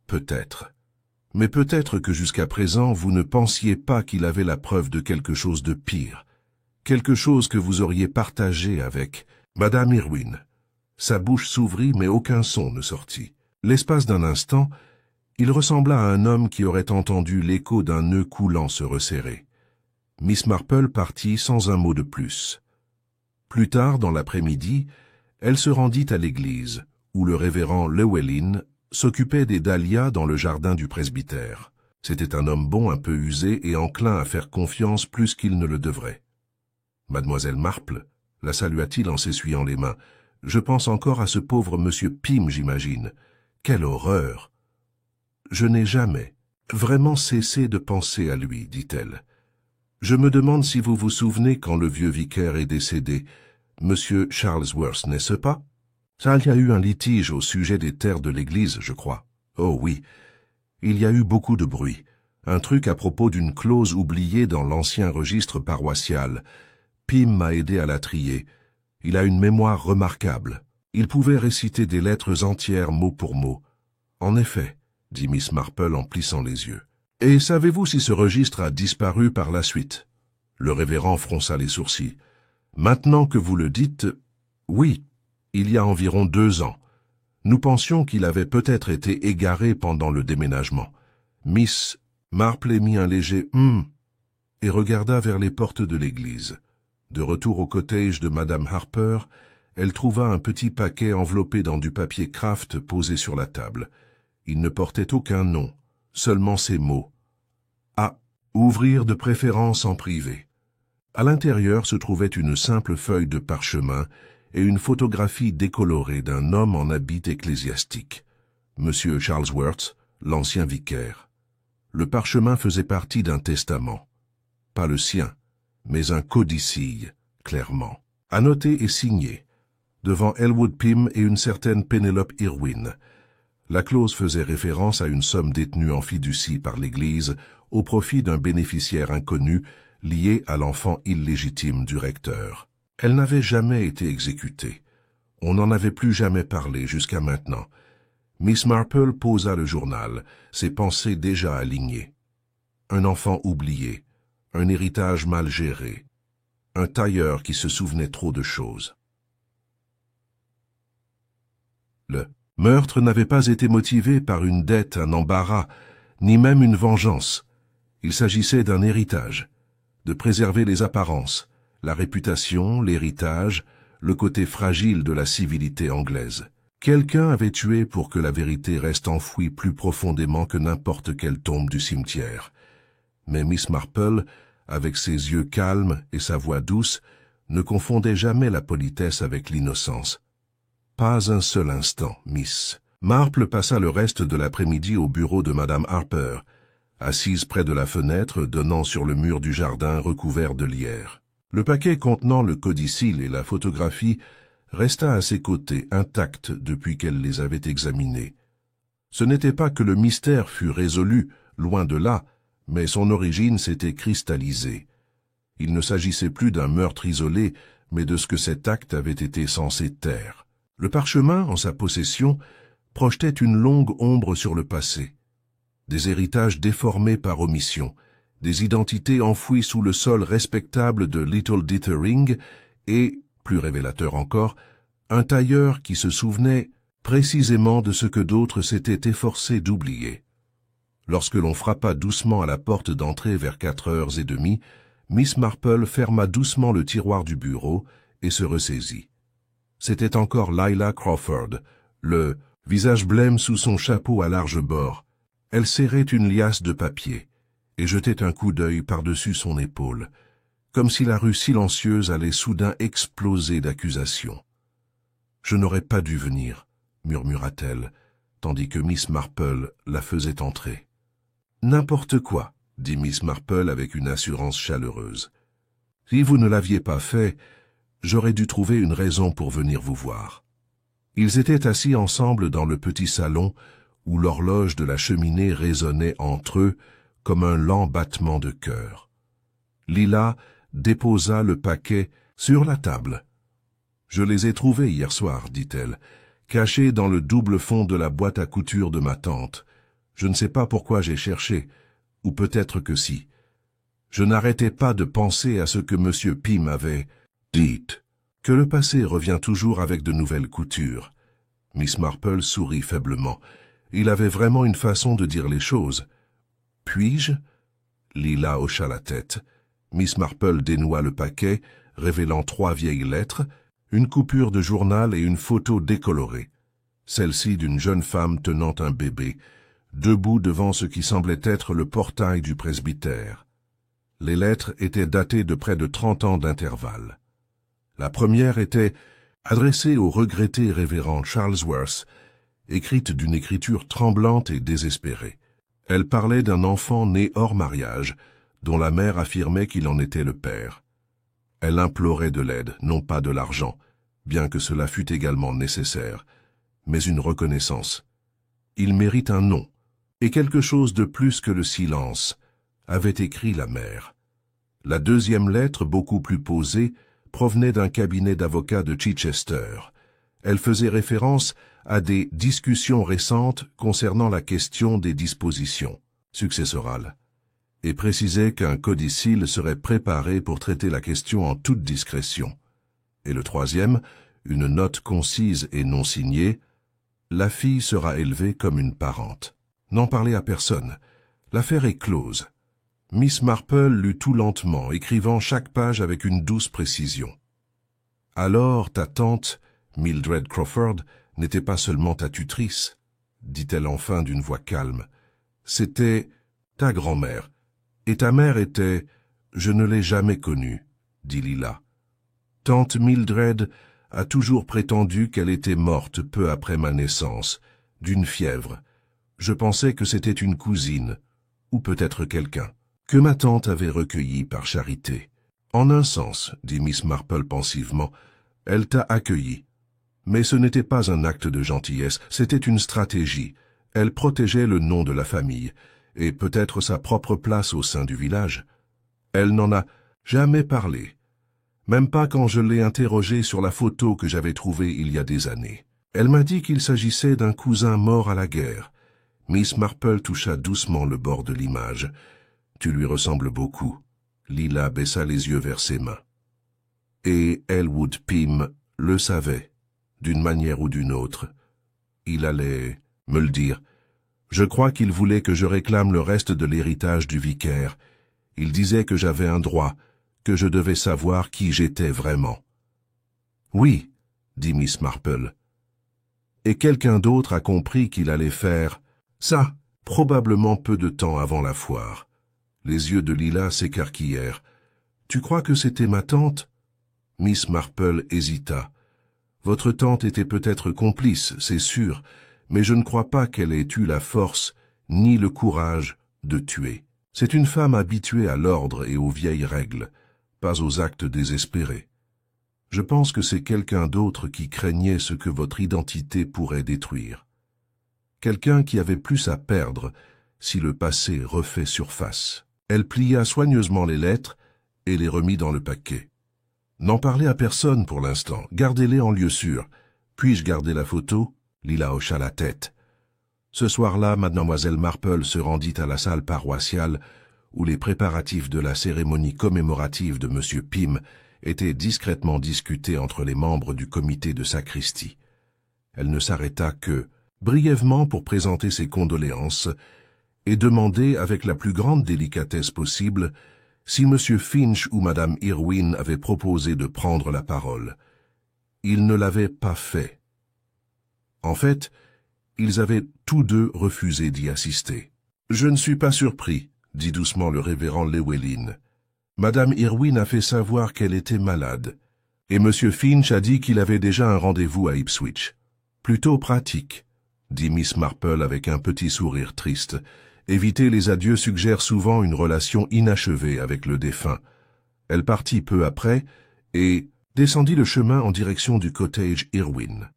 Peut-être. Mais peut-être que jusqu'à présent vous ne pensiez pas qu'il avait la preuve de quelque chose de pire. Quelque chose que vous auriez partagé avec Madame Irwin. Sa bouche s'ouvrit mais aucun son ne sortit. L'espace d'un instant, il ressembla à un homme qui aurait entendu l'écho d'un nœud coulant se resserrer. Miss Marple partit sans un mot de plus. Plus tard, dans l'après-midi, elle se rendit à l'église, où le révérend Llewellyn s'occupait des dahlias dans le jardin du presbytère. C'était un homme bon, un peu usé et enclin à faire confiance plus qu'il ne le devrait. « Mademoiselle Marple » la salua-t-il en s'essuyant les mains. « Je pense encore à ce pauvre Monsieur Pym, j'imagine. Quelle horreur !»« Je n'ai jamais vraiment cessé de penser à lui, » dit-elle. « Je me demande si vous vous souvenez quand le vieux vicaire est décédé, Monsieur Charlesworth, n'est-ce pas ? Ça, il y a eu un litige au sujet des terres de l'église, je crois. Oh oui, il y a eu beaucoup de bruit. Un truc à propos d'une clause oubliée dans l'ancien registre paroissial. Pym m'a aidé à la trier. Il a une mémoire remarquable. Il pouvait réciter des lettres entières mot pour mot. En effet, dit Miss Marple en plissant les yeux. Et savez-vous si ce registre a disparu par la suite? Le révérend fronça les sourcils. Maintenant que vous le dites, oui, il y a environ 2 ans. Nous pensions qu'il avait peut-être été égaré pendant le déménagement. Miss Marple émit un léger « et regarda vers les portes de l'église. De retour au cottage de Madame Harper, elle trouva un petit paquet enveloppé dans du papier Kraft posé sur la table. Il ne portait aucun nom, seulement ces mots. À ouvrir de préférence en privé. À l'intérieur se trouvait une simple feuille de parchemin et une photographie décolorée d'un homme en habit ecclésiastique. Monsieur Charlesworth, l'ancien vicaire. Le parchemin faisait partie d'un testament. Pas le sien, mais un codicille, clairement. Annoté et signé, devant Elwood Pym et une certaine Penelope Irwin. La clause faisait référence à une somme détenue en fiducie par l'Église au profit d'un bénéficiaire inconnu lié à l'enfant illégitime du recteur. Elle n'avait jamais été exécutée. On n'en avait plus jamais parlé jusqu'à maintenant. Miss Marple posa le journal, ses pensées déjà alignées. Un enfant oublié, un héritage mal géré, un tailleur qui se souvenait trop de choses. Le meurtre n'avait pas été motivé par une dette, un embarras, ni même une vengeance. Il s'agissait d'un héritage, de préserver les apparences, la réputation, l'héritage, le côté fragile de la civilité anglaise. Quelqu'un avait tué pour que la vérité reste enfouie plus profondément que n'importe quelle tombe du cimetière. Mais Miss Marple, avec ses yeux calmes et sa voix douce, ne confondait jamais la politesse avec l'innocence. Pas un seul instant, Miss. Marple passa le reste de l'après-midi au bureau de Madame Harper, assise près de la fenêtre donnant sur le mur du jardin recouvert de lierre. Le paquet contenant le codicille et la photographie resta à ses côtés intact depuis qu'elle les avait examinés. Ce n'était pas que le mystère fût résolu, loin de là, mais son origine s'était cristallisée. Il ne s'agissait plus d'un meurtre isolé, mais de ce que cet acte avait été censé taire. Le parchemin, en sa possession, projetait une longue ombre sur le passé. Des héritages déformés par omission, des identités enfouies sous le sol respectable de Little Dithering et, plus révélateur encore, un tailleur qui se souvenait précisément de ce que d'autres s'étaient efforcés d'oublier. Lorsque l'on frappa doucement à la porte d'entrée vers 4h30, Miss Marple ferma doucement le tiroir du bureau et se ressaisit. C'était encore Lila Crawford, le visage blême sous son chapeau à large bord. Elle serrait une liasse de papier et jetait un coup d'œil par-dessus son épaule, comme si la rue silencieuse allait soudain exploser d'accusations. « Je n'aurais pas dû venir », murmura-t-elle, tandis que Miss Marple la faisait entrer. « N'importe quoi, » dit Miss Marple avec une assurance chaleureuse. « Si vous ne l'aviez pas fait, j'aurais dû trouver une raison pour venir vous voir. » Ils étaient assis ensemble dans le petit salon où l'horloge de la cheminée résonnait entre eux comme un lent battement de cœur. Lila déposa le paquet sur la table. « Je les ai trouvés hier soir, dit-elle, cachés dans le double fond de la boîte à couture de ma tante. Je ne sais pas pourquoi j'ai cherché, ou peut-être que si. Je n'arrêtais pas de penser à ce que M. Pym avait dit, que le passé revient toujours avec de nouvelles coutures. » Miss Marple sourit faiblement. Il avait vraiment une façon de dire les choses. « Puis-je » Lila hocha la tête. Miss Marple dénoua le paquet, révélant 3 vieilles lettres, une coupure de journal et une photo décolorée. Celle-ci d'une jeune femme tenant un bébé, debout devant ce qui semblait être le portail du presbytère. Les lettres étaient datées de près de 30 ans d'intervalle. La première était adressée au regretté révérend Charlesworth, écrite d'une écriture tremblante et désespérée. Elle parlait d'un enfant né hors mariage, dont la mère affirmait qu'il en était le père. Elle implorait de l'aide, non pas de l'argent, bien que cela fût également nécessaire, mais une reconnaissance. Il mérite un nom, et quelque chose de plus que le silence, avait écrit la mère. La deuxième lettre, beaucoup plus posée, provenait d'un cabinet d'avocats de Chichester. Elle faisait référence à des discussions récentes concernant la question des dispositions successorales, et précisait qu'un codicile serait préparé pour traiter la question en toute discrétion. Et le troisième, une note concise et non signée, « La fille sera élevée comme une parente. N'en parlez à personne. L'affaire est close. » Miss Marple lut tout lentement, écrivant chaque page avec une douce précision. « Alors ta tante, Mildred Crawford, n'était pas seulement ta tutrice, dit-elle enfin d'une voix calme. C'était ta grand-mère. Et ta mère était... Je ne l'ai jamais connue, dit Lila. Tante Mildred a toujours prétendu qu'elle était morte peu après ma naissance, d'une fièvre. Je pensais que c'était une cousine, ou peut-être quelqu'un, que ma tante avait recueilli par charité. En un sens, dit Miss Marple pensivement, elle t'a accueilli. Mais ce n'était pas un acte de gentillesse, c'était une stratégie. Elle protégeait le nom de la famille, et peut-être sa propre place au sein du village. Elle n'en a jamais parlé, même pas quand je l'ai interrogée sur la photo que j'avais trouvée il y a des années. Elle m'a dit qu'il s'agissait d'un cousin mort à la guerre. Miss Marple toucha doucement le bord de l'image. Tu lui ressembles beaucoup. Lila baissa les yeux vers ses mains. Et Elwood Pym le savait, d'une manière ou d'une autre. Il allait me le dire. Je crois qu'il voulait que je réclame le reste de l'héritage du vicaire. Il disait que j'avais un droit, que je devais savoir qui j'étais vraiment. Oui, dit Miss Marple. Et quelqu'un d'autre a compris qu'il allait faire ça, probablement peu de temps avant la foire. Les yeux de Lila s'écarquillèrent. Tu crois que c'était ma tante? Miss Marple hésita. Votre tante était peut-être complice, c'est sûr, mais je ne crois pas qu'elle ait eu la force ni le courage de tuer. C'est une femme habituée à l'ordre et aux vieilles règles, pas aux actes désespérés. Je pense que c'est quelqu'un d'autre qui craignait ce que votre identité pourrait détruire. Quelqu'un qui avait plus à perdre si le passé refait surface. Elle plia soigneusement les lettres et les remit dans le paquet. N'en parlez à personne pour l'instant, gardez-les en lieu sûr. Puis-je garder la photo? Lila hocha la tête. Ce soir-là, mademoiselle Marple se rendit à la salle paroissiale où les préparatifs de la cérémonie commémorative de M. Pym étaient discrètement discutés entre les membres du comité de sacristie. Elle ne s'arrêta que brièvement pour présenter ses condoléances et demander avec la plus grande délicatesse possible si M. Finch ou Mme Irwin avaient proposé de prendre la parole. Ils ne l'avaient pas fait. En fait, ils avaient tous deux refusé d'y assister. « Je ne suis pas surpris, » dit doucement le révérend Llewellyn. « Mme Irwin a fait savoir qu'elle était malade, et M. Finch a dit qu'il avait déjà un rendez-vous à Ipswich. Plutôt pratique, » dit Miss Marple avec un petit sourire triste. Éviter les adieux suggère souvent une relation inachevée avec le défunt. Elle partit peu après et descendit le chemin en direction du cottage Irwin.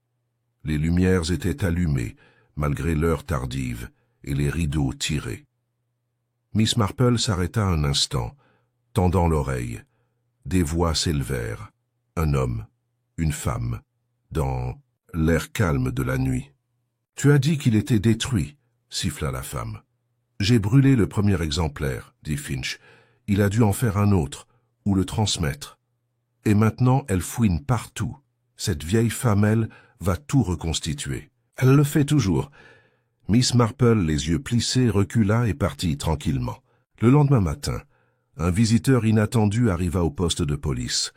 Les lumières étaient allumées, malgré l'heure tardive, et les rideaux tirés. Miss Marple s'arrêta un instant, tendant l'oreille. Des voix s'élevèrent. Un homme, une femme, dans l'air calme de la nuit. « Tu as dit qu'il était détruit, » siffla la femme. « J'ai brûlé le premier exemplaire, » dit Finch. « Il a dû en faire un autre, ou le transmettre. Et maintenant, elle fouine partout. Cette vieille femelle va tout reconstituer. Elle le fait toujours. » Miss Marple, les yeux plissés, recula et partit tranquillement. Le lendemain matin, un visiteur inattendu arriva au poste de police.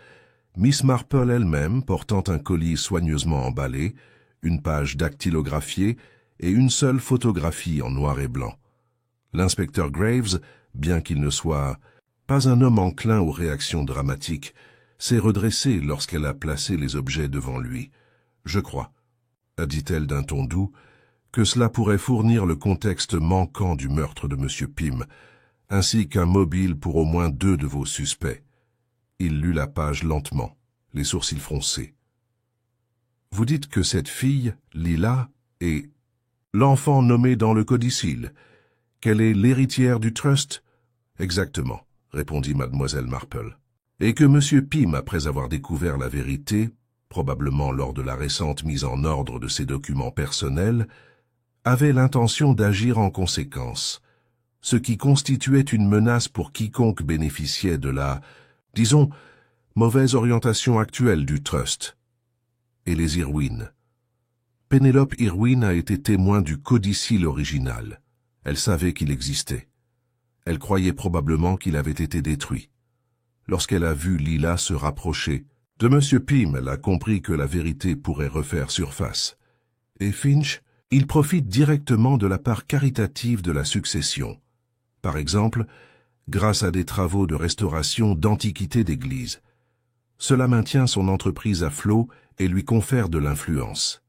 Miss Marple elle-même, portant un colis soigneusement emballé, une page dactylographiée et une seule photographie en noir et blanc. L'inspecteur Graves, bien qu'il ne soit pas un homme enclin aux réactions dramatiques, s'est redressé lorsqu'elle a placé les objets devant lui. « Je crois, » dit-elle d'un ton doux, « que cela pourrait fournir le contexte manquant du meurtre de M. Pym, ainsi qu'un mobile pour au moins 2 de vos suspects. » Il lut la page lentement, les sourcils froncés. Vous dites que cette fille, Lila, est l'enfant nommé dans le codicille, qu'elle est l'héritière du trust? Exactement, répondit mademoiselle Marple. Et que M. Pym, après avoir découvert la vérité, probablement lors de la récente mise en ordre de ses documents personnels, avait l'intention d'agir en conséquence, ce qui constituait une menace pour quiconque bénéficiait de la, disons, mauvaise orientation actuelle du trust. Et les Irwin. Pénélope Irwin a été témoin du codicille original. Elle savait qu'il existait. Elle croyait probablement qu'il avait été détruit. Lorsqu'elle a vu Lila se rapprocher de M. Pym, elle a compris que la vérité pourrait refaire surface. Et Finch, il profite directement de la part caritative de la succession. Par exemple, grâce à des travaux de restauration d'antiquités d'église. Cela maintient son entreprise à flot et lui confère de l'influence.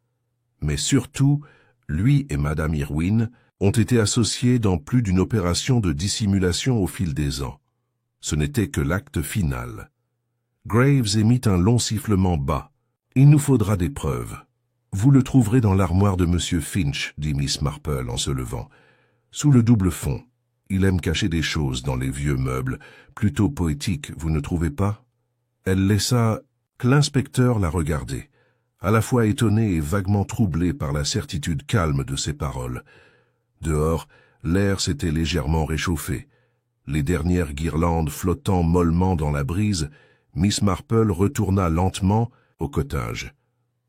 Mais surtout, lui et Madame Irwin ont été associés dans plus d'une opération de dissimulation au fil des ans. Ce n'était que l'acte final. Graves émit un long sifflement bas. « Il nous faudra des preuves. »« Vous le trouverez dans l'armoire de M. Finch, » dit Miss Marple en se levant. « Sous le double fond. Il aime cacher des choses dans les vieux meubles, plutôt poétiques, vous ne trouvez pas ?» Elle laissa que l'inspecteur la regardait, à la fois étonné et vaguement troublé par la certitude calme de ses paroles. Dehors, l'air s'était légèrement réchauffé. Les dernières guirlandes flottant mollement dans la brise, Miss Marple retourna lentement au cottage,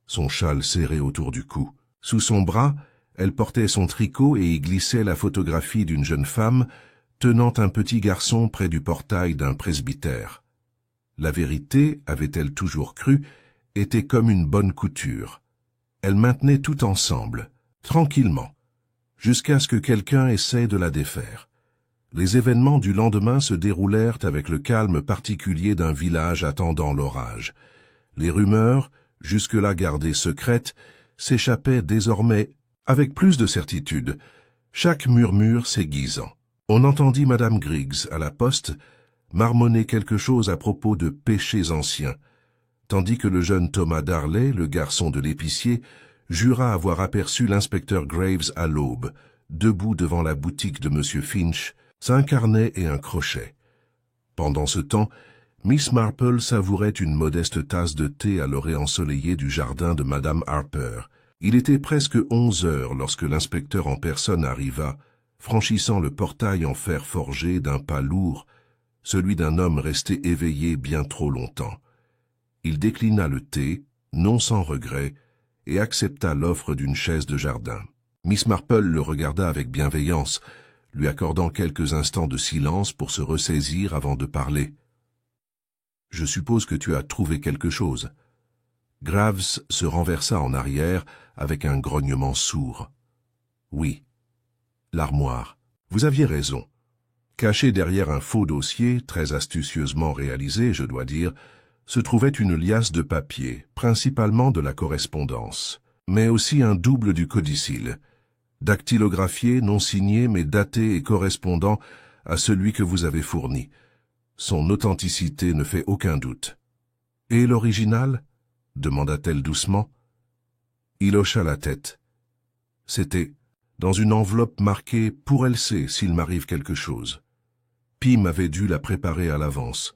son châle serré autour du cou. Sous son bras, elle portait son tricot et y glissait la photographie d'une jeune femme tenant un petit garçon près du portail d'un presbytère. La vérité, avait-elle toujours cru, était comme une bonne couture. Elle maintenait tout ensemble, tranquillement, jusqu'à ce que quelqu'un essaie de la défaire. Les événements du lendemain se déroulèrent avec le calme particulier d'un village attendant l'orage. Les rumeurs, jusque-là gardées secrètes, s'échappaient désormais avec plus de certitude, chaque murmure s'aiguisant. On entendit Madame Griggs, à la poste, marmonner quelque chose à propos de péchés anciens, tandis que le jeune Thomas Darley, le garçon de l'épicier, jura avoir aperçu l'inspecteur Graves à l'aube, debout devant la boutique de M. Finch, un carnet et un crochet. Pendant ce temps, Miss Marple savourait une modeste tasse de thé à l'orée ensoleillée du jardin de Madame Harper. Il était presque 11 heures lorsque l'inspecteur en personne arriva, franchissant le portail en fer forgé d'un pas lourd, celui d'un homme resté éveillé bien trop longtemps. Il déclina le thé, non sans regret, et accepta l'offre d'une chaise de jardin. Miss Marple le regarda avec bienveillance, lui accordant quelques instants de silence pour se ressaisir avant de parler. « Je suppose que tu as trouvé quelque chose. » Graves se renversa en arrière avec un grognement sourd. « Oui. L'armoire. Vous aviez raison. » Caché derrière un faux dossier, très astucieusement réalisé, je dois dire, se trouvait une liasse de papier, principalement de la correspondance, mais aussi un double du codicille, dactylographié, non signé, mais daté et correspondant à celui que vous avez fourni. Son authenticité ne fait aucun doute. « Et l'original » demanda-t-elle doucement. Il hocha la tête. C'était dans une enveloppe marquée « Pour Elsie, s'il m'arrive quelque chose ». Pym avait dû la préparer à l'avance.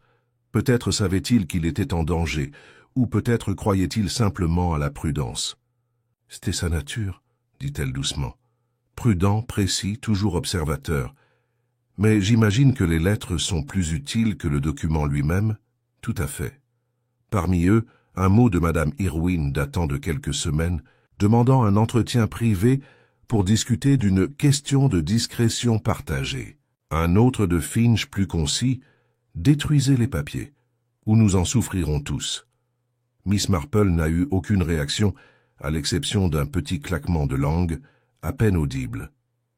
Peut-être savait-il qu'il était en danger, ou peut-être croyait-il simplement à la prudence. « C'était sa nature, » dit-elle doucement. « Prudent, précis, toujours observateur. Mais j'imagine que les lettres sont plus utiles que le document lui-même. » « Tout à fait. » Parmi eux, un mot de Madame Irwin datant de quelques semaines, demandant un entretien privé pour discuter d'une question de discrétion partagée. Un autre de Finch plus concis, « Détruisez les papiers, ou nous en souffrirons tous. » Miss Marple n'a eu aucune réaction, à l'exception d'un petit claquement de langue, à peine audible.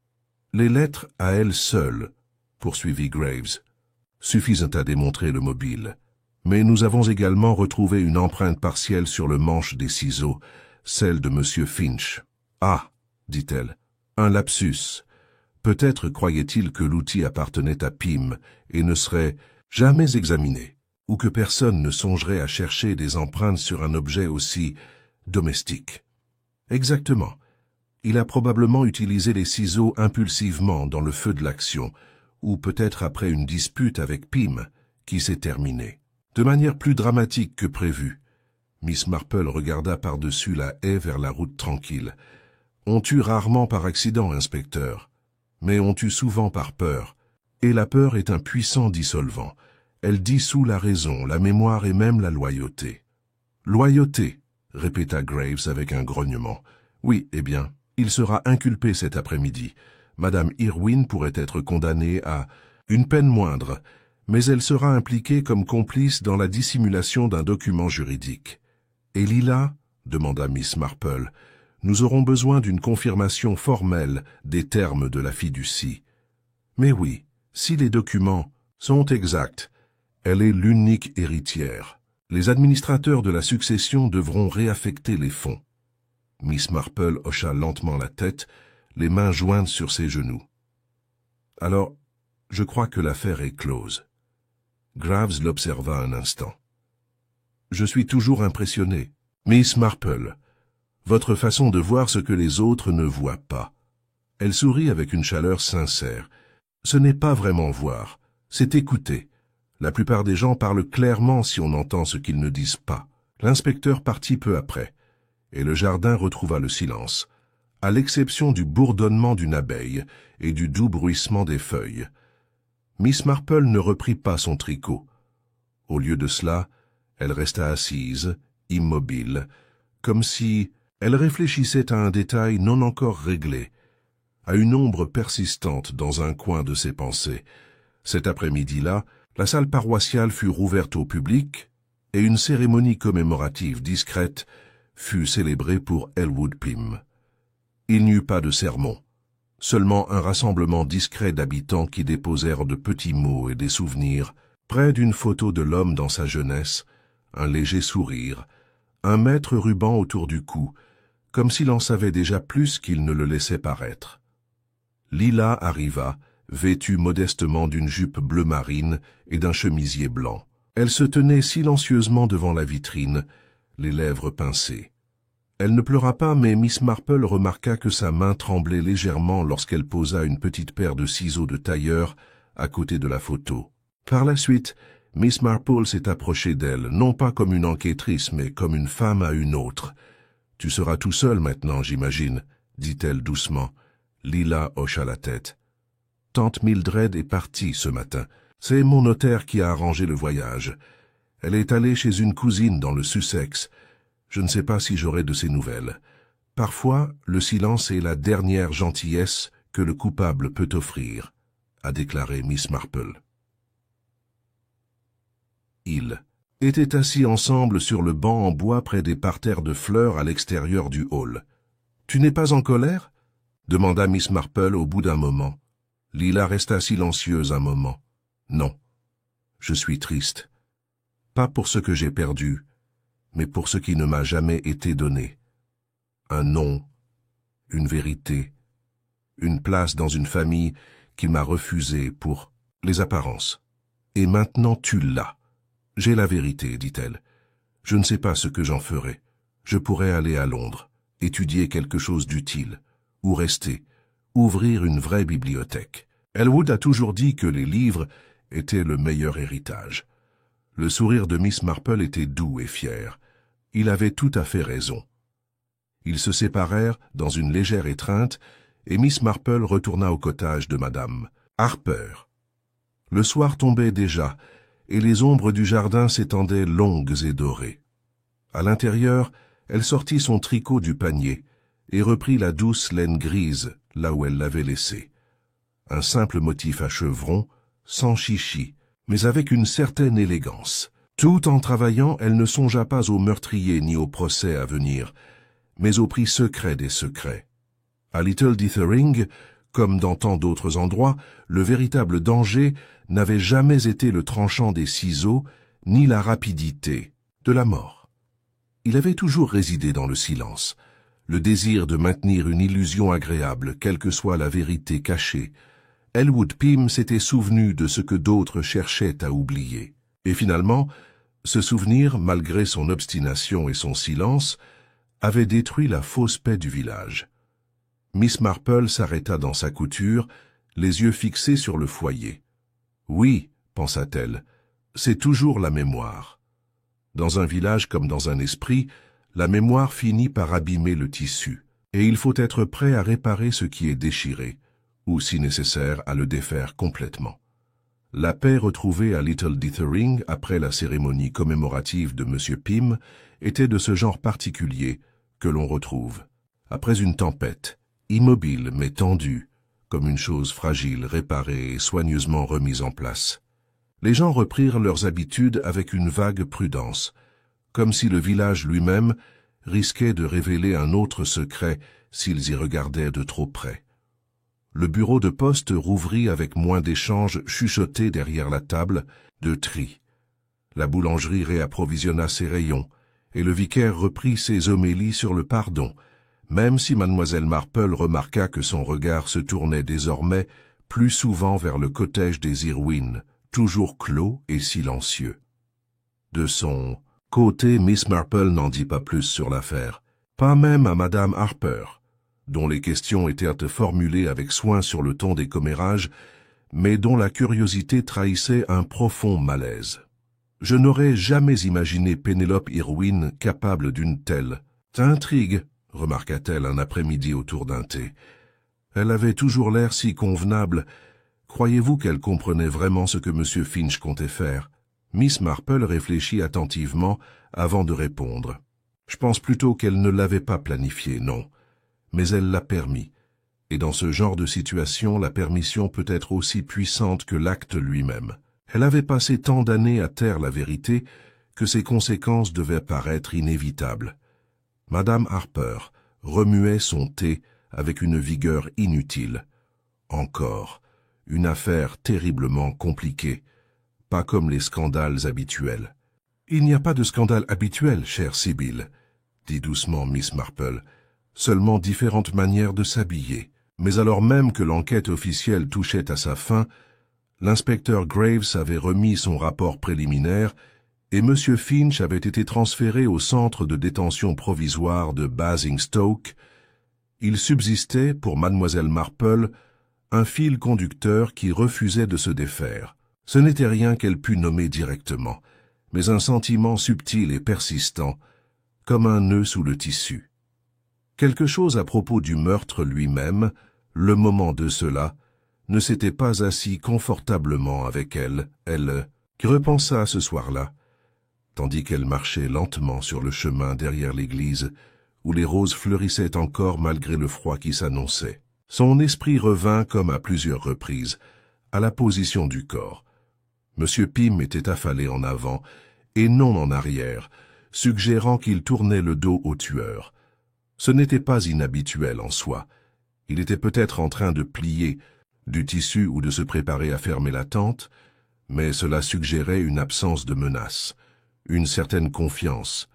« Les lettres à elles seules, » poursuivit Graves, « suffisent à démontrer le mobile. Mais nous avons également retrouvé une empreinte partielle sur le manche des ciseaux, celle de M. Finch. »« Ah !» dit-elle, « un lapsus. Peut-être croyait-il que l'outil appartenait à Pym et ne serait jamais examiné, ou que personne ne songerait à chercher des empreintes sur un objet aussi domestique. Exactement. Il a probablement utilisé les ciseaux impulsivement dans le feu de l'action, ou peut-être après une dispute avec Pym, qui s'est terminée. De manière plus dramatique que prévu, Miss Marple regarda par-dessus la haie vers la route tranquille. On tue rarement par accident, inspecteur, mais on tue souvent par peur, et la peur est un puissant dissolvant. Elle dissout la raison, la mémoire et même la loyauté. Loyauté, répéta Graves avec un grognement. Oui, eh bien, il sera inculpé cet après-midi. Madame Irwin pourrait être condamnée à une peine moindre, mais elle sera impliquée comme complice dans la dissimulation d'un document juridique. Et Lila, demanda Miss Marple, nous aurons besoin d'une confirmation formelle des termes de la fiducie. Mais oui, si les documents sont exacts, elle est l'unique héritière. Les administrateurs de la succession devront réaffecter les fonds. Miss Marple hocha lentement la tête, les mains jointes sur ses genoux. Alors, je crois que l'affaire est close. Graves l'observa un instant. Je suis toujours impressionné. Miss Marple, votre façon de voir ce que les autres ne voient pas. Elle sourit avec une chaleur sincère. Ce n'est pas vraiment voir, c'est écouter. La plupart des gens parlent clairement si on entend ce qu'ils ne disent pas. L'inspecteur partit peu après, et le jardin retrouva le silence, à l'exception du bourdonnement d'une abeille et du doux bruissement des feuilles. Miss Marple ne reprit pas son tricot. Au lieu de cela, elle resta assise, immobile, comme si elle réfléchissait à un détail non encore réglé, à une ombre persistante dans un coin de ses pensées. Cet après-midi-là, la salle paroissiale fut rouverte au public et une cérémonie commémorative discrète fut célébrée pour Elwood Pym. Il n'y eut pas de sermon, seulement un rassemblement discret d'habitants qui déposèrent de petits mots et des souvenirs près d'une photo de l'homme dans sa jeunesse, un léger sourire, un maître ruban autour du cou, comme s'il en savait déjà plus qu'il ne le laissait paraître. Lila arriva, vêtue modestement d'une jupe bleu marine et d'un chemisier blanc. Elle se tenait silencieusement devant la vitrine, les lèvres pincées. Elle ne pleura pas, mais Miss Marple remarqua que sa main tremblait légèrement lorsqu'elle posa une petite paire de ciseaux de tailleur à côté de la photo. Par la suite, Miss Marple s'est approchée d'elle, non pas comme une enquêtrice, mais comme une femme à une autre. « Tu seras tout seul maintenant, j'imagine, » dit-elle doucement. Lila hocha la tête. « Tante Mildred est partie ce matin. C'est mon notaire qui a arrangé le voyage. Elle est allée chez une cousine dans le Sussex. Je ne sais pas si j'aurai de ses nouvelles. Parfois, le silence est la dernière gentillesse que le coupable peut offrir, » a déclaré Miss Marple. Ils étaient assis ensemble sur le banc en bois près des parterres de fleurs à l'extérieur du hall. « Tu n'es pas en colère ?» demanda Miss Marple au bout d'un moment. Lila resta silencieuse un moment. « Non, je suis triste. Pas pour ce que j'ai perdu, mais pour ce qui ne m'a jamais été donné. Un nom, une vérité, une place dans une famille qui m'a refusé pour les apparences. Et maintenant tu l'as. J'ai la vérité, dit-elle. Je ne sais pas ce que j'en ferai. Je pourrais aller à Londres, étudier quelque chose d'utile, ou rester, ouvrir une vraie bibliothèque. Elwood a toujours dit que les livres étaient le meilleur héritage. Le sourire de Miss Marple était doux et fier. Il avait tout à fait raison. Ils se séparèrent dans une légère étreinte et Miss Marple retourna au cottage de Madame Harper. Le soir tombait déjà et les ombres du jardin s'étendaient longues et dorées. À l'intérieur, elle sortit son tricot du panier et reprit la douce laine grise là où elle l'avait laissée. Un simple motif à chevrons, sans chichi, mais avec une certaine élégance. Tout en travaillant, elle ne songea pas au meurtrier ni au procès à venir, mais au prix secret des secrets. À Little Dithering, comme dans tant d'autres endroits, le véritable danger n'avait jamais été le tranchant des ciseaux, ni la rapidité de la mort. Il avait toujours résidé dans le silence, le désir de maintenir une illusion agréable, quelle que soit la vérité cachée. Elwood Pym s'était souvenu de ce que d'autres cherchaient à oublier. Et finalement, ce souvenir, malgré son obstination et son silence, avait détruit la fausse paix du village. Miss Marple s'arrêta dans sa couture, les yeux fixés sur le foyer. Oui, pensa-t-elle, c'est toujours la mémoire. Dans un village comme dans un esprit, la mémoire finit par abîmer le tissu, et il faut être prêt à réparer ce qui est déchiré, ou si nécessaire à le défaire complètement. La paix retrouvée à Little Dithering après la cérémonie commémorative de M. Pym était de ce genre particulier que l'on retrouve, après une tempête, immobile mais tendue, comme une chose fragile réparée et soigneusement remise en place. Les gens reprirent leurs habitudes avec une vague prudence, comme si le village lui-même risquait de révéler un autre secret s'ils y regardaient de trop près. Le bureau de poste rouvrit avec moins d'échanges chuchotés derrière la table de tri. La boulangerie réapprovisionna ses rayons, et le vicaire reprit ses homélies sur le pardon, même si mademoiselle Marple remarqua que son regard se tournait désormais plus souvent vers le cottage des Irwin, toujours clos et silencieux. De son côté, Miss Marple n'en dit pas plus sur l'affaire, pas même à madame Harper, dont les questions étaient formulées avec soin sur le ton des commérages, mais dont la curiosité trahissait un profond malaise. Je n'aurais jamais imaginé Pénélope Irwin capable d'une telle intrigue, remarqua-t-elle un après-midi autour d'un thé. Elle avait toujours l'air si convenable. Croyez-vous qu'elle comprenait vraiment ce que M. Finch comptait faire? Miss Marple réfléchit attentivement avant de répondre. Je pense plutôt qu'elle ne l'avait pas planifié, non. Mais elle l'a permis. Et dans ce genre de situation, la permission peut être aussi puissante que l'acte lui-même. Elle avait passé tant d'années à taire la vérité que ses conséquences devaient paraître inévitables. Madame Harper remuait son thé avec une vigueur inutile. Encore, une affaire terriblement compliquée, pas comme les scandales habituels. « Il n'y a pas de scandale habituel, chère Sibylle, » dit doucement Miss Marple. Seulement différentes manières de s'habiller. Mais alors même que l'enquête officielle touchait à sa fin, l'inspecteur Graves avait remis son rapport préliminaire et M. Finch avait été transféré au centre de détention provisoire de Basingstoke. Il subsistait, pour mademoiselle Marple, un fil conducteur qui refusait de se défaire. Ce n'était rien qu'elle pût nommer directement, mais un sentiment subtil et persistant, comme un nœud sous le tissu. Quelque chose à propos du meurtre lui-même, le moment de cela, ne s'était pas assis confortablement avec elle, qui repensa à ce soir-là, tandis qu'elle marchait lentement sur le chemin derrière l'église, où les roses fleurissaient encore malgré le froid qui s'annonçait. Son esprit revint, comme à plusieurs reprises, à la position du corps. M. Pym était affalé en avant, et non en arrière, suggérant qu'il tournait le dos au tueur. Ce n'était pas inhabituel en soi. Il était peut-être en train de plier du tissu ou de se préparer à fermer la tente, mais cela suggérait une absence de menace, une certaine confiance.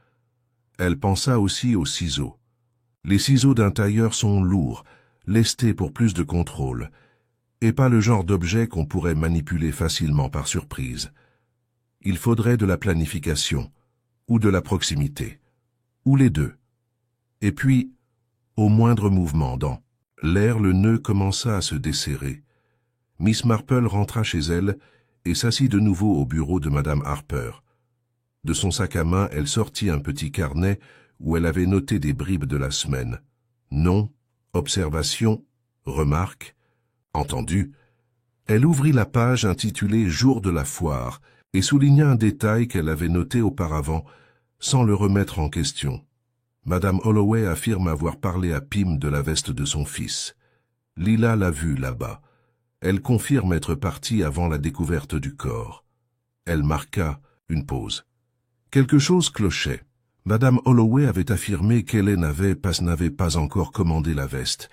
Elle pensa aussi aux ciseaux. Les ciseaux d'un tailleur sont lourds, lestés pour plus de contrôle, et pas le genre d'objet qu'on pourrait manipuler facilement par surprise. Il faudrait de la planification, ou de la proximité, ou les deux. Et puis, au moindre mouvement dans l'air, le nœud commença à se desserrer. Miss Marple rentra chez elle et s'assit de nouveau au bureau de madame Harper. De son sac à main, elle sortit un petit carnet où elle avait noté des bribes de la semaine. Nom, observation, remarque, entendu. Elle ouvrit la page intitulée « Jour de la foire » et souligna un détail qu'elle avait noté auparavant, sans le remettre en question. Madame Holloway affirme avoir parlé à Pym de la veste de son fils. Lila l'a vue là-bas. Elle confirme être partie avant la découverte du corps. Elle marqua une pause. Quelque chose clochait. Madame Holloway avait affirmé qu'Hélène n'avait pas encore commandé la veste,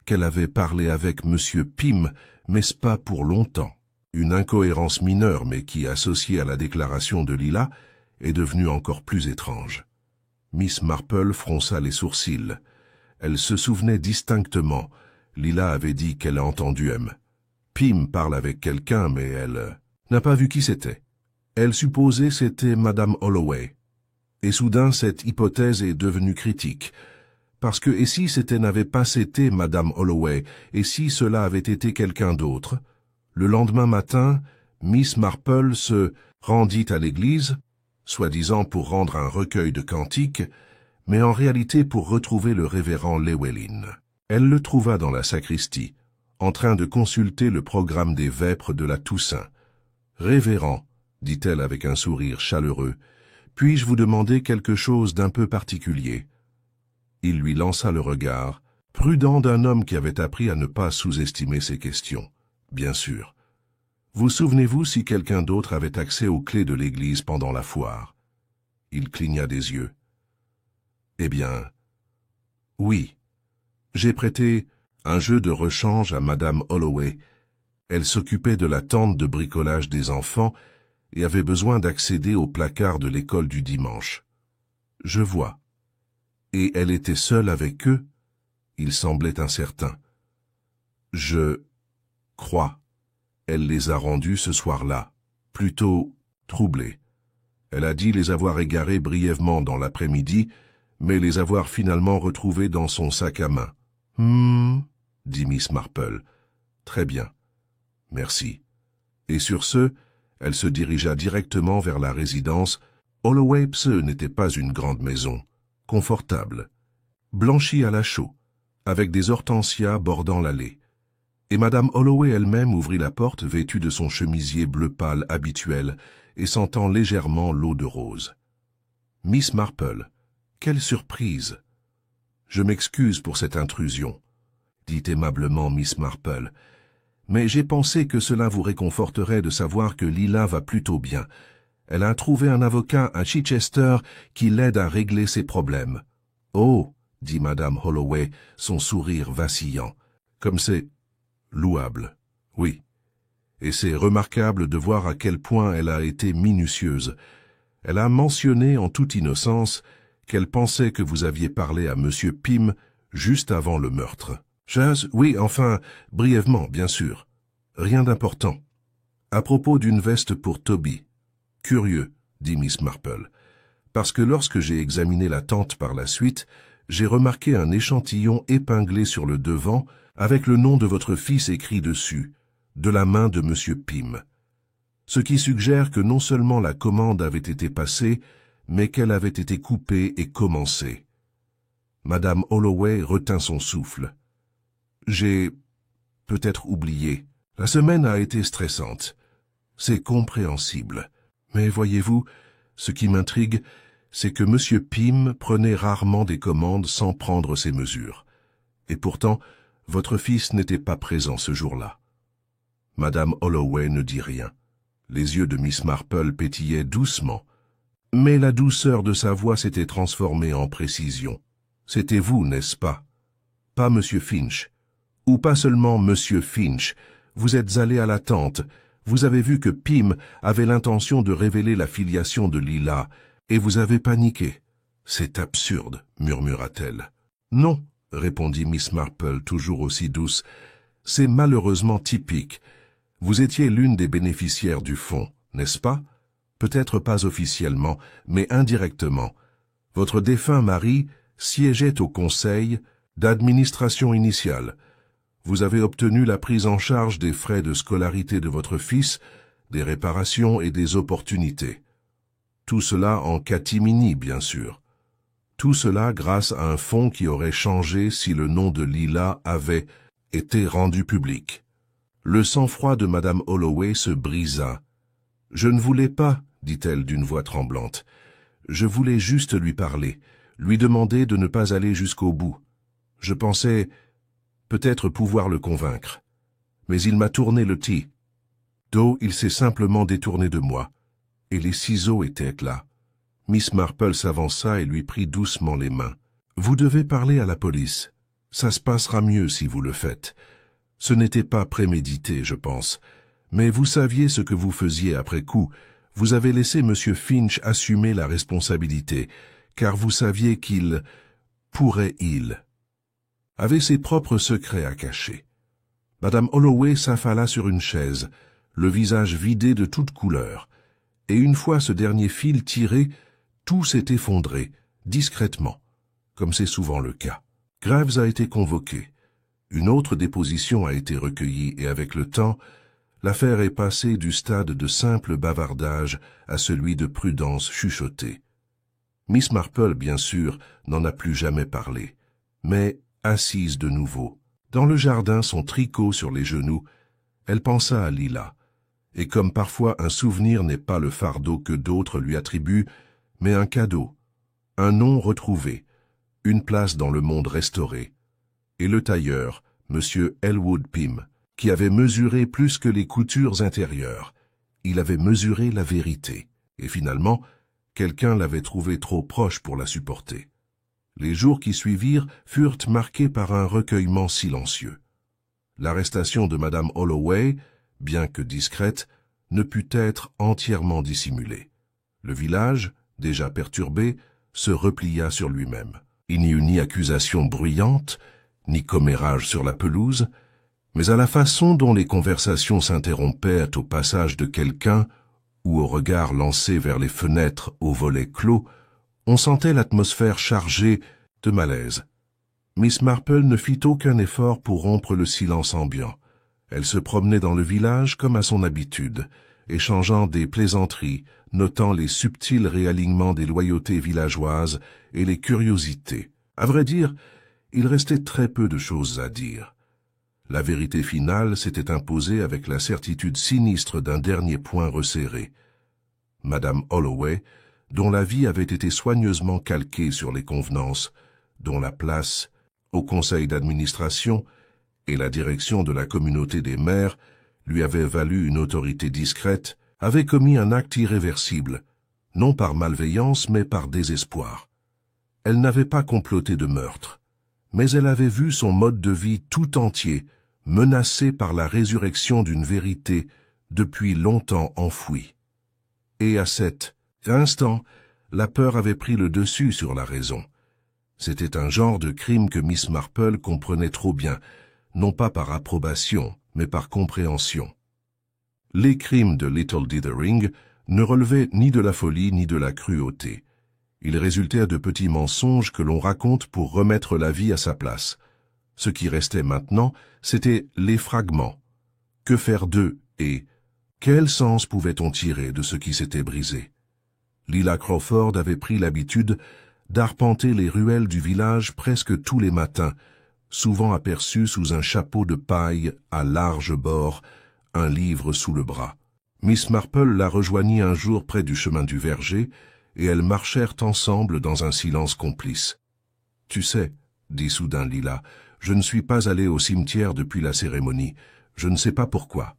qu'elle avait parlé avec Monsieur Pym, mais pas pour longtemps. Une incohérence mineure, mais qui, associée à la déclaration de Lila, est devenue encore plus étrange. Miss Marple fronça les sourcils. Elle se souvenait distinctement. Lila avait dit qu'elle a entendu M. Pym parle avec quelqu'un, mais elle n'a pas vu qui c'était. Elle supposait c'était Madame Holloway. Et soudain, cette hypothèse est devenue critique. Parce que, et si n'avait pas été Madame Holloway, et si cela avait été quelqu'un d'autre? Le lendemain matin, Miss Marple se rendit à l'église, soi-disant pour rendre un recueil de cantiques, mais en réalité pour retrouver le révérend Llewellyn. Elle le trouva dans la sacristie, en train de consulter le programme des vêpres de la Toussaint. « Révérend, dit-elle avec un sourire chaleureux, puis-je vous demander quelque chose d'un peu particulier ?» Il lui lança le regard, prudent d'un homme qui avait appris à ne pas sous-estimer ses questions. Bien sûr. Vous souvenez-vous si quelqu'un d'autre avait accès aux clés de l'église pendant la foire? Il cligna des yeux. Eh bien, oui. J'ai prêté un jeu de rechange à Madame Holloway. Elle s'occupait de la tente de bricolage des enfants et avait besoin d'accéder au placard de l'école du dimanche. Je vois. Et elle était seule avec eux? Il semblait incertain. Je crois. Elle les a rendus ce soir-là, plutôt troublés. Elle a dit les avoir égarés brièvement dans l'après-midi, mais les avoir finalement retrouvés dans son sac à main. « dit Miss Marple. « Très bien. Merci. » Et sur ce, elle se dirigea directement vers la résidence. Holloway n'était pas une grande maison, confortable, blanchie à la chaux, avec des hortensias bordant l'allée. Et Madame Holloway elle-même ouvrit la porte vêtue de son chemisier bleu pâle habituel et sentant légèrement l'eau de rose. « Miss Marple, quelle surprise !»« Je m'excuse pour cette intrusion, » dit aimablement Miss Marple, « mais j'ai pensé que cela vous réconforterait de savoir que Lila va plutôt bien. Elle a trouvé un avocat à Chichester qui l'aide à régler ses problèmes. »« Oh !» dit Madame Holloway, son sourire vacillant, « comme c'est louable, oui. Et c'est remarquable de voir à quel point elle a été minutieuse. Elle a mentionné en toute innocence qu'elle pensait que vous aviez parlé à Monsieur Pym juste avant le meurtre. Oui, enfin, brièvement, bien sûr. Rien d'important. À propos d'une veste pour Toby. Curieux, dit Miss Marple, parce que lorsque j'ai examiné la tente par la suite, j'ai remarqué un échantillon épinglé sur le devant avec le nom de votre fils écrit dessus, de la main de Monsieur Pym. Ce qui suggère que non seulement la commande avait été passée, mais qu'elle avait été coupée et commencée. Madame Holloway retint son souffle. J'ai peut-être oublié. La semaine a été stressante. C'est compréhensible. Mais voyez-vous, ce qui m'intrigue, c'est que Monsieur Pym prenait rarement des commandes sans prendre ses mesures. Et pourtant, votre fils n'était pas présent ce jour-là. Madame Holloway ne dit rien. Les yeux de Miss Marple pétillaient doucement. Mais la douceur de sa voix s'était transformée en précision. C'était vous, n'est-ce pas? Pas Monsieur Finch. Ou pas seulement Monsieur Finch. Vous êtes allé à la tente. Vous avez vu que Pym avait l'intention de révéler la filiation de Lila, et vous avez paniqué. C'est absurde, murmura-t-elle. Non, répondit Miss Marple, toujours aussi douce. C'est malheureusement typique. Vous étiez l'une des bénéficiaires du fonds, n'est-ce pas? Peut-être pas officiellement, mais indirectement. Votre défunt mari siégeait au conseil d'administration initiale. Vous avez obtenu la prise en charge des frais de scolarité de votre fils, des réparations et des opportunités. Tout cela en catimini, bien sûr. Tout cela grâce à un fonds qui aurait changé si le nom de Lila avait été rendu public. Le sang-froid de Madame Holloway se brisa. « Je ne voulais pas, dit-elle d'une voix tremblante. Je voulais juste lui parler, lui demander de ne pas aller jusqu'au bout. Je pensais peut-être pouvoir le convaincre. Mais il m'a tourné le thé. D'où il s'est simplement détourné de moi. Et les ciseaux étaient là. » Miss Marple s'avança et lui prit doucement les mains. « Vous devez parler à la police. Ça se passera mieux si vous le faites. Ce n'était pas prémédité, je pense. Mais vous saviez ce que vous faisiez après coup. Vous avez laissé Monsieur Finch assumer la responsabilité, car vous saviez qu'il avait ses propres secrets à cacher. » Madame Holloway s'affala sur une chaise, le visage vidé de toute couleur, et une fois ce dernier fil tiré, tout s'est effondré, discrètement, comme c'est souvent le cas. Graves a été convoqué. Une autre déposition a été recueillie et avec le temps, l'affaire est passée du stade de simple bavardage à celui de prudence chuchotée. Miss Marple, bien sûr, n'en a plus jamais parlé, mais, assise de nouveau, dans le jardin, son tricot sur les genoux, elle pensa à Lila, et comme parfois un souvenir n'est pas le fardeau que d'autres lui attribuent, mais un cadeau, un nom retrouvé, une place dans le monde restauré, et le tailleur, M. Elwood Pym, qui avait mesuré plus que les coutures intérieures, il avait mesuré la vérité, et finalement, quelqu'un l'avait trouvé trop proche pour la supporter. Les jours qui suivirent furent marqués par un recueillement silencieux. L'arrestation de Madame Holloway, bien que discrète, ne put être entièrement dissimulée. Le village, déjà perturbé, se replia sur lui-même. Il n'y eut ni accusation bruyante, ni commérage sur la pelouse, mais à la façon dont les conversations s'interrompaient au passage de quelqu'un ou au regard lancé vers les fenêtres aux volets clos, on sentait l'atmosphère chargée de malaise. Miss Marple ne fit aucun effort pour rompre le silence ambiant. Elle se promenait dans le village comme à son habitude, échangeant des plaisanteries, notant les subtils réalignements des loyautés villageoises et les curiosités. À vrai dire, il restait très peu de choses à dire. La vérité finale s'était imposée avec la certitude sinistre d'un dernier point resserré. Madame Holloway, dont la vie avait été soigneusement calquée sur les convenances, dont la place au conseil d'administration et la direction de la communauté des mères lui avaient valu une autorité discrète, avait commis un acte irréversible, non par malveillance mais par désespoir. Elle n'avait pas comploté de meurtre, mais elle avait vu son mode de vie tout entier menacé par la résurrection d'une vérité depuis longtemps enfouie. Et à cet instant, la peur avait pris le dessus sur la raison. C'était un genre de crime que Miss Marple comprenait trop bien, non pas par approbation, mais par compréhension. Les crimes de Little Dithering ne relevaient ni de la folie ni de la cruauté. Ils résultaient de petits mensonges que l'on raconte pour remettre la vie à sa place. Ce qui restait maintenant, c'était les fragments. Que faire d'eux et quel sens pouvait-on tirer de ce qui s'était brisé? Lila Crawford avait pris l'habitude d'arpenter les ruelles du village presque tous les matins, souvent aperçue sous un chapeau de paille à large bord, un livre sous le bras. Miss Marple la rejoignit un jour près du chemin du verger, et elles marchèrent ensemble dans un silence complice. « Tu sais, » dit soudain Lila, « je ne suis pas allée au cimetière depuis la cérémonie. Je ne sais pas pourquoi. »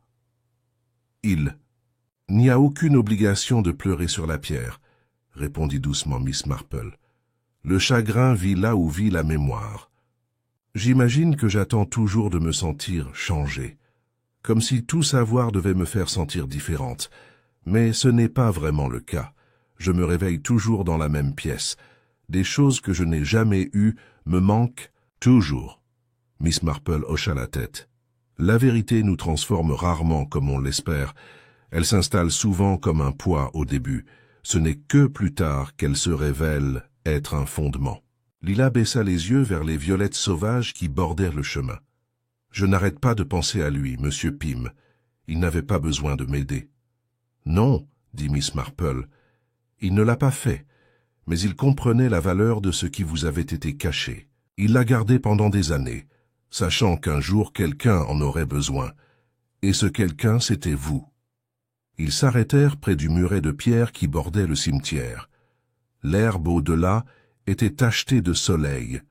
Il n'y a aucune obligation de pleurer sur la pierre, répondit doucement Miss Marple. Le chagrin vit là où vit la mémoire. J'imagine que j'attends toujours de me sentir changée, comme si tout savoir devait me faire sentir différente, mais ce n'est pas vraiment le cas. Je me réveille toujours dans la même pièce. Des choses que je n'ai jamais eues me manquent toujours. Miss Marple hocha la tête. La vérité nous transforme rarement comme on l'espère. Elle s'installe souvent comme un poids au début. Ce n'est que plus tard qu'elle se révèle être un fondement. Lila baissa les yeux vers les violettes sauvages qui bordèrent le chemin. Je n'arrête pas de penser à lui, Monsieur Pym. Il n'avait pas besoin de m'aider. Non, dit Miss Marple. Il ne l'a pas fait, mais il comprenait la valeur de ce qui vous avait été caché. Il l'a gardé pendant des années, sachant qu'un jour quelqu'un en aurait besoin, et ce quelqu'un c'était vous. Ils s'arrêtèrent près du muret de pierre qui bordait le cimetière. L'herbe au-delà était tachetée de soleil.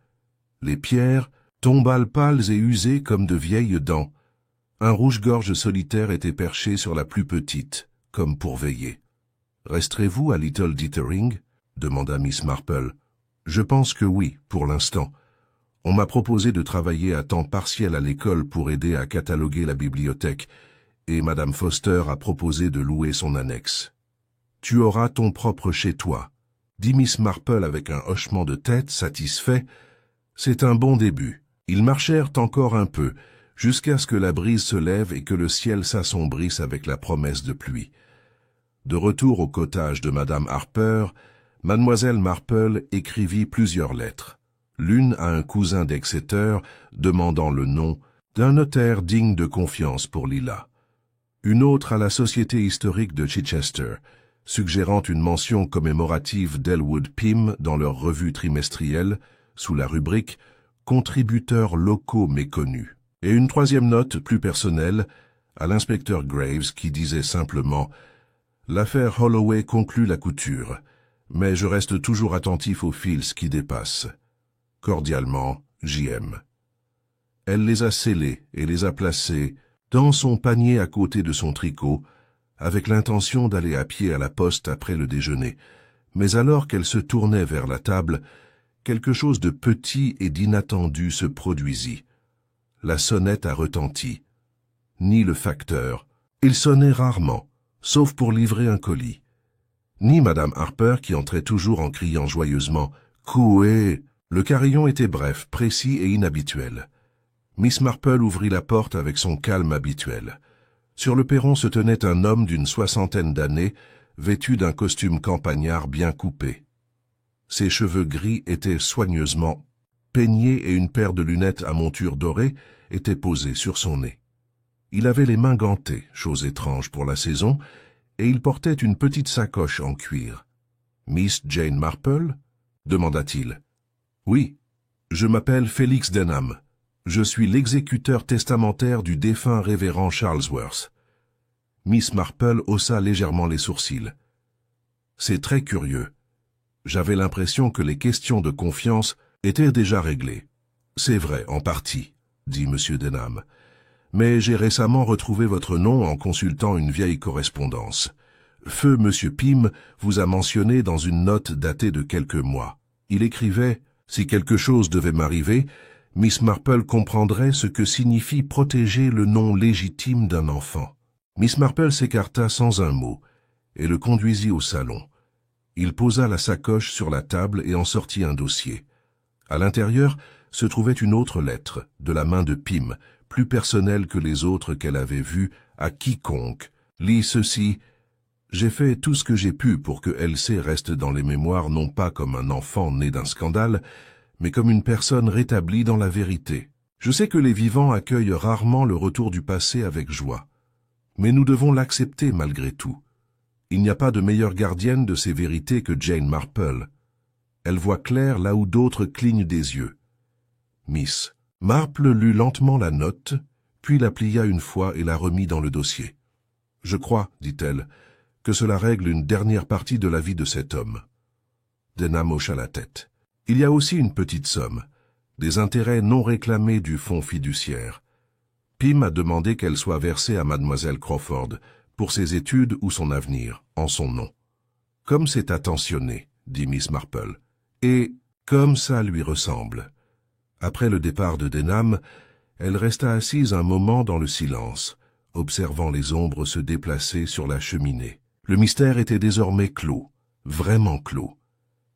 Les pierres, tombales pâles et usées comme de vieilles dents. Un rouge-gorge solitaire était perché sur la plus petite, comme pour veiller. « Resterez-vous à Little Dithering » demanda Miss Marple. « Je pense que oui, pour l'instant. On m'a proposé de travailler à temps partiel à l'école pour aider à cataloguer la bibliothèque, et Madame Foster a proposé de louer son annexe. Tu auras ton propre chez-toi, dit Miss Marple avec un hochement de tête satisfait. C'est un bon début. Ils marchèrent encore un peu, jusqu'à ce que la brise se lève et que le ciel s'assombrisse avec la promesse de pluie. De retour au cottage de Madame Harper, Mademoiselle Marple écrivit plusieurs lettres. L'une à un cousin d'Exeter, demandant le nom d'un notaire digne de confiance pour Lila. Une autre à la Société historique de Chichester, suggérant une mention commémorative d'Elwood Pym dans leur revue trimestrielle, sous la rubrique « Contributeurs locaux méconnus ». Et une troisième note plus personnelle, à l'inspecteur Graves qui disait simplement « L'affaire Holloway conclut la couture, mais je reste toujours attentif aux fils qui dépassent. Cordialement, J.M. » Elle les a scellés et les a placés dans son panier à côté de son tricot, avec l'intention d'aller à pied à la poste après le déjeuner. Mais alors qu'elle se tournait vers la table, quelque chose de petit et d'inattendu se produisit. La sonnette a retenti. Ni le facteur, il sonnait rarement, sauf pour livrer un colis, ni Madame Harper qui entrait toujours en criant joyeusement « Coué !» Le carillon était bref, précis et inhabituel. Miss Marple ouvrit la porte avec son calme habituel. Sur le perron se tenait un homme d'une 60aine d'années, vêtu d'un costume campagnard bien coupé. Ses cheveux gris étaient soigneusement peignés et une paire de lunettes à monture dorée était posée sur son nez. Il avait les mains gantées, chose étrange pour la saison, et il portait une petite sacoche en cuir. « Miss Jane Marple » demanda-t-il. « Oui, je m'appelle Félix Denham. Je suis l'exécuteur testamentaire du défunt révérend Charlesworth. » Miss Marple haussa légèrement les sourcils. « C'est très curieux. J'avais l'impression que les questions de confiance étaient déjà réglées. »« C'est vrai, en partie, » dit M. Denham. « Mais j'ai récemment retrouvé votre nom en consultant une vieille correspondance. Feu M. Pym vous a mentionné dans une note datée de quelques mois. Il écrivait « Si quelque chose devait m'arriver, Miss Marple comprendrait ce que signifie protéger le nom légitime d'un enfant. » Miss Marple s'écarta sans un mot et le conduisit au salon. Il posa la sacoche sur la table et en sortit un dossier. À l'intérieur se trouvait une autre lettre, de la main de Pym, plus personnelle que les autres qu'elle avait vues à quiconque. Lis ceci. J'ai fait tout ce que j'ai pu pour que Elsie reste dans les mémoires non pas comme un enfant né d'un scandale, mais comme une personne rétablie dans la vérité. Je sais que les vivants accueillent rarement le retour du passé avec joie. Mais nous devons l'accepter malgré tout. Il n'y a pas de meilleure gardienne de ces vérités que Jane Marple. Elle voit clair là où d'autres clignent des yeux. Miss Marple lut lentement la note, puis la plia une fois et la remit dans le dossier. « Je crois, dit-elle, que cela règle une dernière partie de la vie de cet homme. » Denham hocha la tête. « Il y a aussi une petite somme, des intérêts non réclamés du fonds fiduciaire. Pym a demandé qu'elle soit versée à Mademoiselle Crawford pour ses études ou son avenir, en son nom. Comme c'est attentionné, dit Miss Marple, et comme ça lui ressemble. » Après le départ de Denham, elle resta assise un moment dans le silence, observant les ombres se déplacer sur la cheminée. Le mystère était désormais clos, vraiment clos.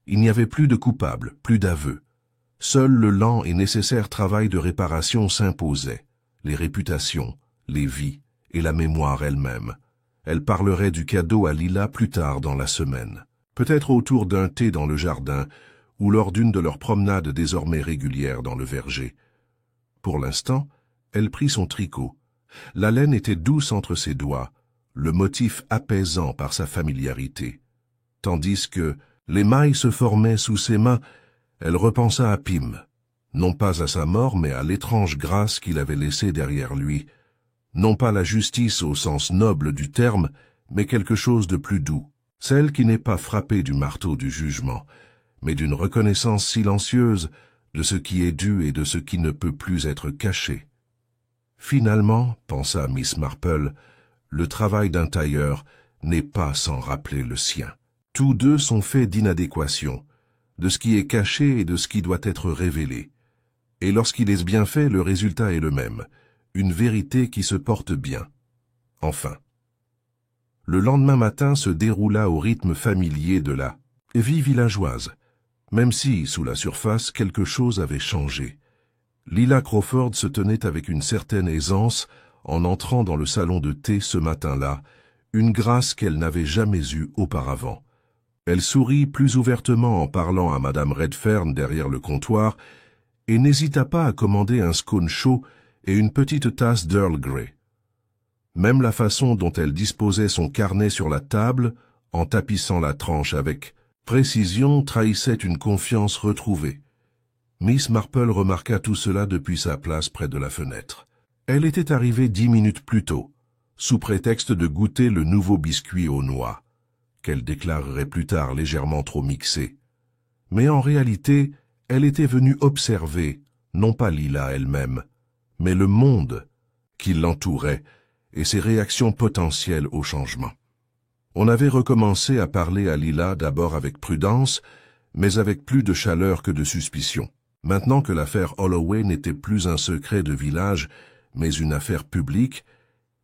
Il n'y avait plus de coupables, plus d'aveux. Seul le lent et nécessaire travail de réparation s'imposait, les réputations, les vies et la mémoire elle-même. Elle parlerait du cadeau à Lila plus tard dans la semaine, peut-être autour d'un thé dans le jardin ou lors d'une de leurs promenades désormais régulières dans le verger. Pour l'instant, elle prit son tricot. La laine était douce entre ses doigts, le motif apaisant par sa familiarité. Tandis que les mailles se formaient sous ses mains, elle repensa à Pym, non pas à sa mort, mais à l'étrange grâce qu'il avait laissée derrière lui. Non pas la justice au sens noble du terme, mais quelque chose de plus doux, celle qui n'est pas frappée du marteau du jugement, mais d'une reconnaissance silencieuse de ce qui est dû et de ce qui ne peut plus être caché. Finalement, pensa Miss Marple, le travail d'un tailleur n'est pas sans rappeler le sien. Tous deux sont faits d'inadéquation, de ce qui est caché et de ce qui doit être révélé. Et lorsqu'il est bien fait, le résultat est le même, une vérité qui se porte bien. Enfin. Le lendemain matin se déroula au rythme familier de la vie villageoise, même si, sous la surface, quelque chose avait changé. Lila Crawford se tenait avec une certaine aisance en entrant dans le salon de thé ce matin-là, une grâce qu'elle n'avait jamais eue auparavant. Elle sourit plus ouvertement en parlant à Madame Redfern derrière le comptoir et n'hésita pas à commander un scone chaud et une petite tasse d'Earl Grey. Même la façon dont elle disposait son carnet sur la table, en tapissant la tranche avec précision, trahissait une confiance retrouvée. Miss Marple remarqua tout cela depuis sa place près de la fenêtre. Elle était arrivée 10 minutes plus tôt, sous prétexte de goûter le nouveau biscuit aux noix, qu'elle déclarerait plus tard légèrement trop mixé. Mais en réalité, elle était venue observer, non pas Lila elle-même, mais le monde qui l'entourait et ses réactions potentielles au changement. On avait recommencé à parler à Lila d'abord avec prudence, mais avec plus de chaleur que de suspicion. Maintenant que l'affaire Holloway n'était plus un secret de village, mais une affaire publique,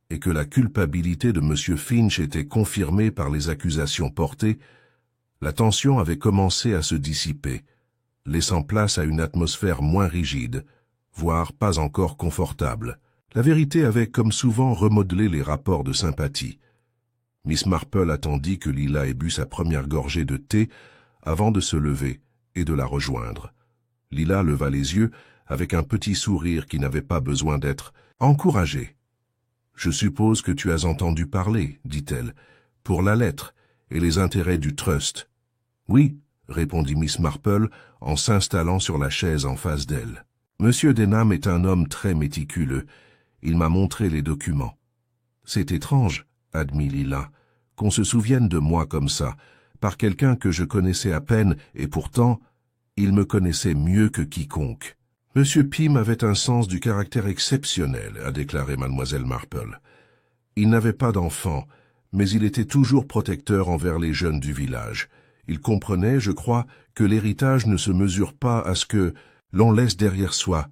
et que la culpabilité de M. Finch était confirmée par les accusations portées, la tension avait commencé à se dissiper, laissant place à une atmosphère moins rigide, voire pas encore confortable. La vérité avait, comme souvent, remodelé les rapports de sympathie. Miss Marple attendit que Lila ait bu sa première gorgée de thé avant de se lever et de la rejoindre. Lila leva les yeux avec un petit sourire qui n'avait pas besoin d'être encouragé. « Je suppose que tu as entendu parler, dit-elle, pour la lettre et les intérêts du trust. »« Oui, » répondit Miss Marple en s'installant sur la chaise en face d'elle. « Monsieur Denham est un homme très méticuleux. Il m'a montré les documents. »« C'est étrange, » admit Lila, « qu'on se souvienne de moi comme ça, par quelqu'un que je connaissais à peine, et pourtant, il me connaissait mieux que quiconque. » Monsieur Pym avait un sens du caractère exceptionnel, a déclaré mademoiselle Marple. Il n'avait pas d'enfant, mais il était toujours protecteur envers les jeunes du village. Il comprenait, je crois, que l'héritage ne se mesure pas à ce que l'on laisse derrière soi,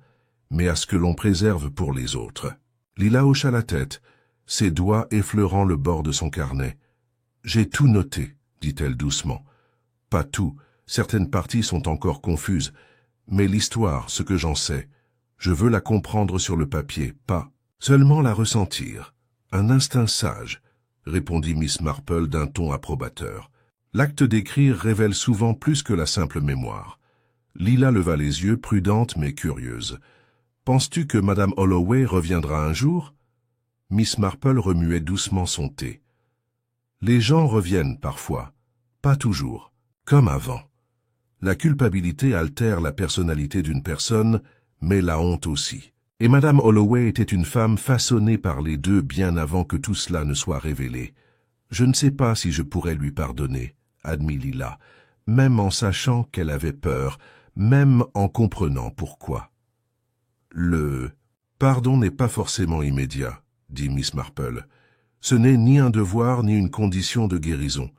mais à ce que l'on préserve pour les autres. Lila hocha la tête, ses doigts effleurant le bord de son carnet. « J'ai tout noté, » dit-elle doucement. « Pas tout, certaines parties sont encore confuses. Mais l'histoire, ce que j'en sais, je veux la comprendre sur le papier, pas seulement la ressentir. Un instinct sage, répondit Miss Marple d'un ton approbateur. L'acte d'écrire révèle souvent plus que la simple mémoire. Lila leva les yeux, prudente mais curieuse. Penses-tu que Madame Holloway reviendra un jour? Miss Marple remuait doucement son thé. Les gens reviennent parfois, pas toujours, comme avant. La culpabilité altère la personnalité d'une personne, mais la honte aussi. Et Madame Holloway était une femme façonnée par les deux bien avant que tout cela ne soit révélé. Je ne sais pas si je pourrais lui pardonner, admit Lila, même en sachant qu'elle avait peur, même en comprenant pourquoi. Le pardon n'est pas forcément immédiat, dit Miss Marple. Ce n'est ni un devoir ni une condition de guérison.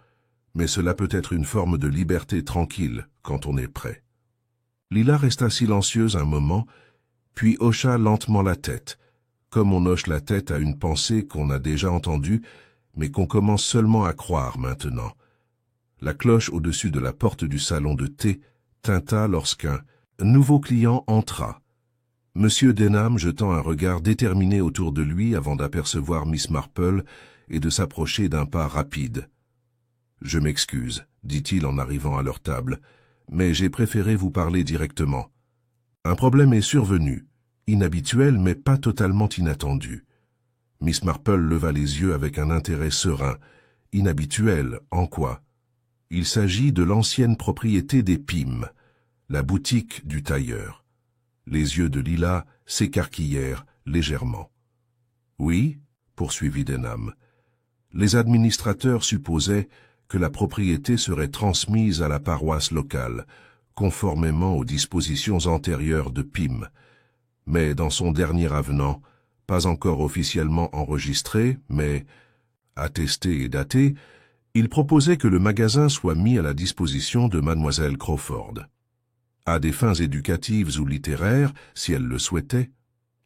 Mais cela peut être une forme de liberté tranquille quand on est prêt. Lila resta silencieuse un moment, puis hocha lentement la tête, comme on hoche la tête à une pensée qu'on a déjà entendue, mais qu'on commence seulement à croire maintenant. La cloche au-dessus de la porte du salon de thé tinta lorsqu'un nouveau client entra. Monsieur Denham jetant un regard déterminé autour de lui avant d'apercevoir Miss Marple et de s'approcher d'un pas rapide. « Je m'excuse, » dit-il en arrivant à leur table, « mais j'ai préféré vous parler directement. Un problème est survenu, inhabituel mais pas totalement inattendu. » Miss Marple leva les yeux avec un intérêt serein. « Inhabituel, en quoi ?» Il s'agit de l'ancienne propriété des Pym, la boutique du tailleur. Les yeux de Lila s'écarquillèrent légèrement. « Oui, » poursuivit Denham. Les administrateurs supposaient que la propriété serait transmise à la paroisse locale, conformément aux dispositions antérieures de Pym. Mais dans son dernier avenant, pas encore officiellement enregistré, mais attesté et daté, il proposait que le magasin soit mis à la disposition de mademoiselle Crawford. À des fins éducatives ou littéraires, si elle le souhaitait,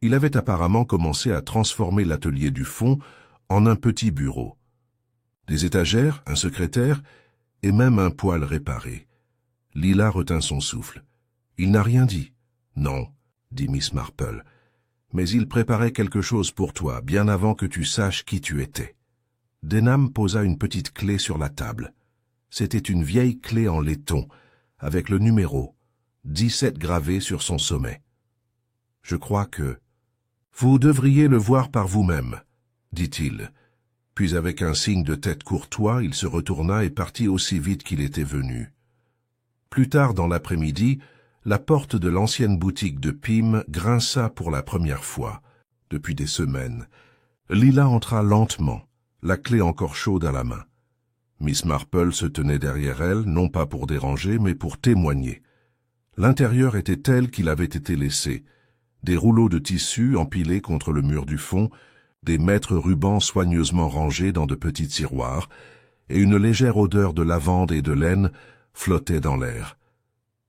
il avait apparemment commencé à transformer l'atelier du fond en un petit bureau. Des étagères, un secrétaire, et même un poêle réparé. Lila retint son souffle. « Il n'a rien dit. »« Non, » dit Miss Marple. « Mais il préparait quelque chose pour toi, bien avant que tu saches qui tu étais. » Denham posa une petite clé sur la table. « C'était une vieille clé en laiton, avec le numéro 17 gravé sur son sommet. Je crois que... Vous devriez le voir par vous-même, dit-il. Puis avec un signe de tête courtois, il se retourna et partit aussi vite qu'il était venu. Plus tard dans l'après-midi, la porte de l'ancienne boutique de Pym grinça pour la première fois, depuis des semaines. Lila entra lentement, la clé encore chaude à la main. Miss Marple se tenait derrière elle, non pas pour déranger, mais pour témoigner. L'intérieur était tel qu'il avait été laissé. Des rouleaux de tissu empilés contre le mur du fond, des mètres rubans soigneusement rangés dans de petits tiroirs, et une légère odeur de lavande et de laine flottait dans l'air.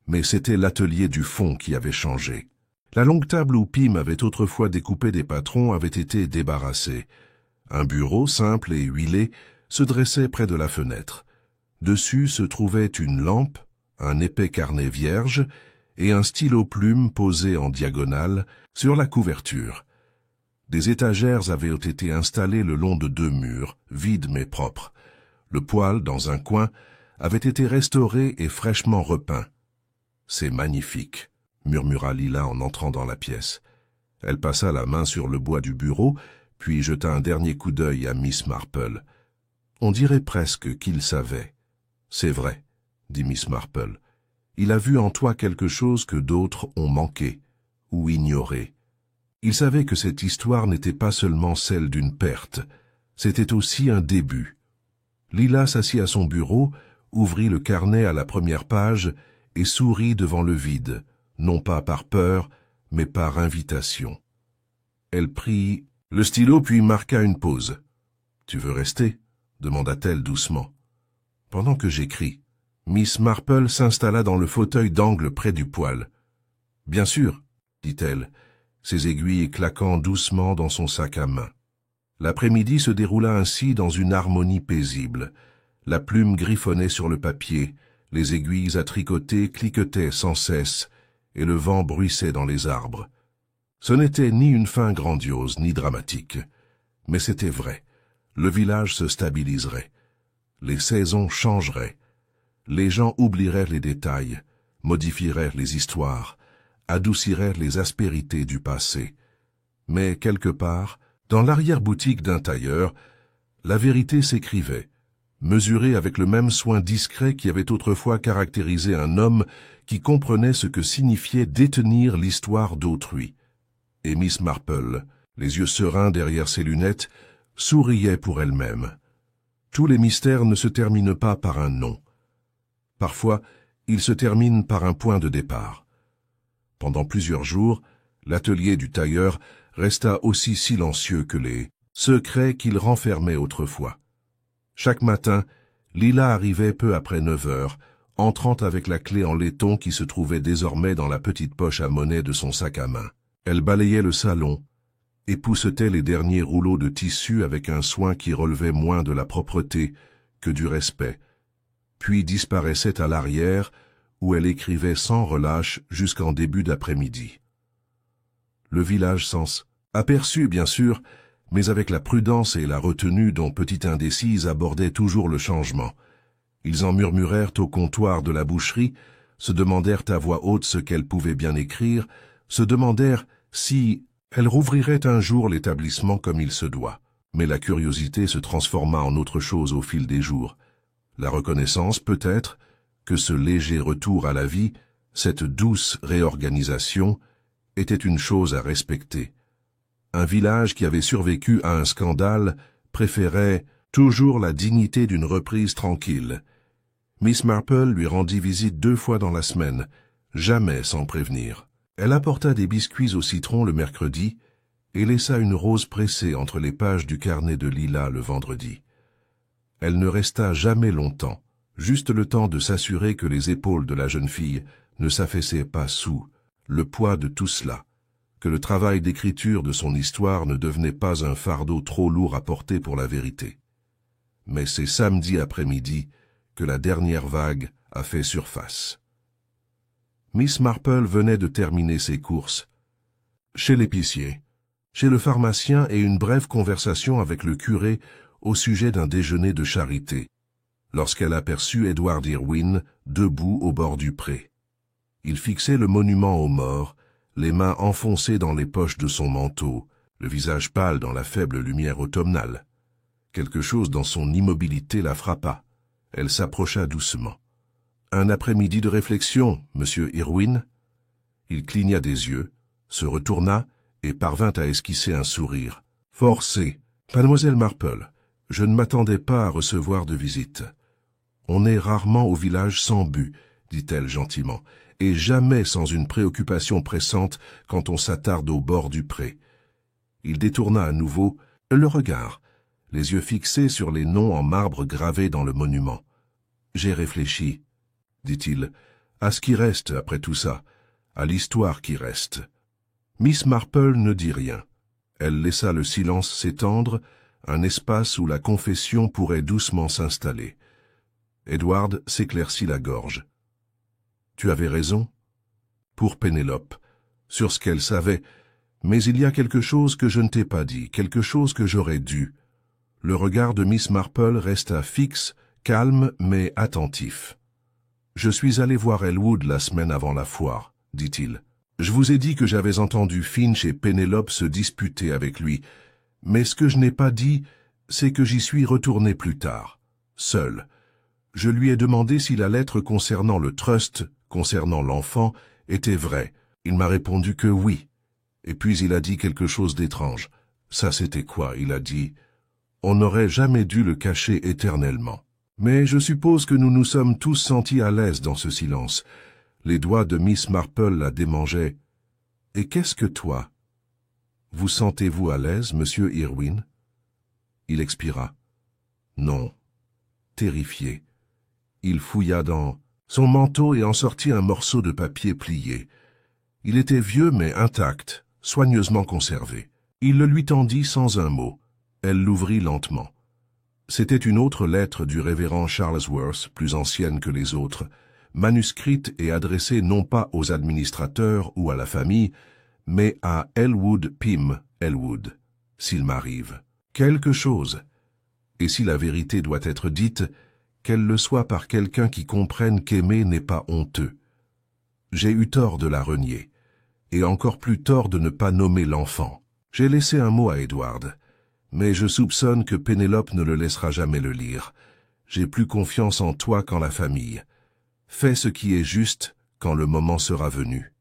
Mais c'était l'atelier du fond qui avait changé. La longue table où Pym avait autrefois découpé des patrons avait été débarrassée. Un bureau simple et huilé se dressait près de la fenêtre. Dessus se trouvait une lampe, un épais carnet vierge et un stylo-plume posé en diagonale sur la couverture. Des étagères avaient été installées le long de 2 murs, vides mais propres. Le poêle, dans un coin, avait été restauré et fraîchement repeint. « C'est magnifique », murmura Lila en entrant dans la pièce. Elle passa la main sur le bois du bureau, puis jeta un dernier coup d'œil à Miss Marple. On dirait presque qu'il savait. « C'est vrai, » dit Miss Marple. « Il a vu en toi quelque chose que d'autres ont manqué ou ignoré. Il savait que cette histoire n'était pas seulement celle d'une perte, c'était aussi un début. » Lila s'assit à son bureau, ouvrit le carnet à la première page et sourit devant le vide, non pas par peur, mais par invitation. Elle prit le stylo puis marqua une pause. « Tu veux rester ?» demanda-t-elle doucement. « Pendant que j'écris. » Miss Marple s'installa dans le fauteuil d'angle près du poêle. « Bien sûr, » dit-elle, ses aiguilles claquant doucement dans son sac à main. L'après-midi se déroula ainsi dans une harmonie paisible. La plume griffonnait sur le papier, les aiguilles à tricoter cliquetaient sans cesse, et le vent bruissait dans les arbres. Ce n'était ni une fin grandiose, ni dramatique. Mais c'était vrai. Le village se stabiliserait. Les saisons changeraient. Les gens oublieraient les détails, modifieraient les histoires, adouciraient les aspérités du passé. Mais quelque part, dans l'arrière-boutique d'un tailleur, la vérité s'écrivait, mesurée avec le même soin discret qui avait autrefois caractérisé un homme qui comprenait ce que signifiait détenir l'histoire d'autrui. Et Miss Marple, les yeux sereins derrière ses lunettes, souriait pour elle-même. Tous les mystères ne se terminent pas par un nom. Parfois, ils se terminent par un point de départ. Pendant plusieurs jours, l'atelier du tailleur resta aussi silencieux que les secrets qu'il renfermait autrefois. Chaque matin, Lila arrivait peu après 9 heures, entrant avec la clé en laiton qui se trouvait désormais dans la petite poche à monnaie de son sac à main. Elle balayait le salon, époussetait les derniers rouleaux de tissu avec un soin qui relevait moins de la propreté que du respect, puis disparaissait à l'arrière, où elle écrivait sans relâche jusqu'en début d'après-midi. Le village aperçut, bien sûr, mais avec la prudence et la retenue dont Petite Indécise abordait toujours le changement. Ils en murmurèrent au comptoir de la boucherie, se demandèrent à voix haute ce qu'elle pouvait bien écrire, se demandèrent si elle rouvrirait un jour l'établissement comme il se doit. Mais la curiosité se transforma en autre chose au fil des jours. La reconnaissance, peut-être, que ce léger retour à la vie, cette douce réorganisation, était une chose à respecter. Un village qui avait survécu à un scandale préférait toujours la dignité d'une reprise tranquille. Miss Marple lui rendit visite 2 fois dans la semaine, jamais sans prévenir. Elle apporta des biscuits au citron le mercredi et laissa une rose pressée entre les pages du carnet de Lila le vendredi. Elle ne resta jamais longtemps, juste le temps de s'assurer que les épaules de la jeune fille ne s'affaissaient pas sous le poids de tout cela, que le travail d'écriture de son histoire ne devenait pas un fardeau trop lourd à porter pour la vérité. Mais c'est samedi après-midi que la dernière vague a fait surface. Miss Marple venait de terminer ses courses. Chez l'épicier, chez le pharmacien et une brève conversation avec le curé au sujet d'un déjeuner de charité. lorsqu'elle aperçut Edward Irwin debout au bord du pré. Il fixait le monument aux morts, les mains enfoncées dans les poches de son manteau, le visage pâle dans la faible lumière automnale. Quelque chose dans son immobilité la frappa. Elle s'approcha doucement. « Un après-midi de réflexion, monsieur Irwin ?» Il cligna des yeux, se retourna et parvint à esquisser un sourire. « Forcé. Mademoiselle Marple, je ne m'attendais pas à recevoir de visite. On est rarement au village sans but, dit-elle gentiment, et jamais sans une préoccupation pressante quand on s'attarde au bord du pré. » Il détourna à nouveau le regard, les yeux fixés sur les noms en marbre gravés dans le monument. « J'ai réfléchi, » dit-il, « à ce qui reste après tout ça, à l'histoire qui reste. » Miss Marple ne dit rien. Elle laissa le silence s'étendre, un espace où la confession pourrait doucement s'installer. Edward s'éclaircit la gorge. « Tu avais raison. Pour Pénélope, sur ce qu'elle savait, mais il y a quelque chose que je ne t'ai pas dit, quelque chose que j'aurais dû. » Le regard de Miss Marple resta fixe, calme mais attentif. « Je suis allé voir Elwood la semaine avant la foire, » dit-il. « Je vous ai dit que j'avais entendu Finch et Pénélope se disputer avec lui, mais ce que je n'ai pas dit, c'est que j'y suis retourné plus tard, seul. Je lui ai demandé si la lettre concernant le trust, concernant l'enfant, était vraie. Il m'a répondu que oui. Et puis il a dit quelque chose d'étrange. Ça c'était quoi, il a dit? On n'aurait jamais dû le cacher éternellement. Mais je suppose que nous nous sommes tous sentis à l'aise dans ce silence. Les doigts de Miss Marple la démangeaient. « Et qu'est-ce que toi? Vous sentez-vous à l'aise, monsieur Irwin ?» Il expira. « Non. » Terrifié. Il fouilla dans son manteau et en sortit un morceau de papier plié. Il était vieux mais intact, soigneusement conservé. Il le lui tendit sans un mot. Elle l'ouvrit lentement. C'était une autre lettre du révérend Charlesworth, plus ancienne que les autres, manuscrite et adressée non pas aux administrateurs ou à la famille, mais à Elwood Pym Elwood, s'il m'arrive. Quelque chose. Et si la vérité doit être dite, qu'elle le soit par quelqu'un qui comprenne qu'aimer n'est pas honteux. J'ai eu tort de la renier, et encore plus tort de ne pas nommer l'enfant. J'ai laissé un mot à Edward, mais je soupçonne que Pénélope ne le laissera jamais le lire. J'ai plus confiance en toi qu'en la famille. Fais ce qui est juste quand le moment sera venu. »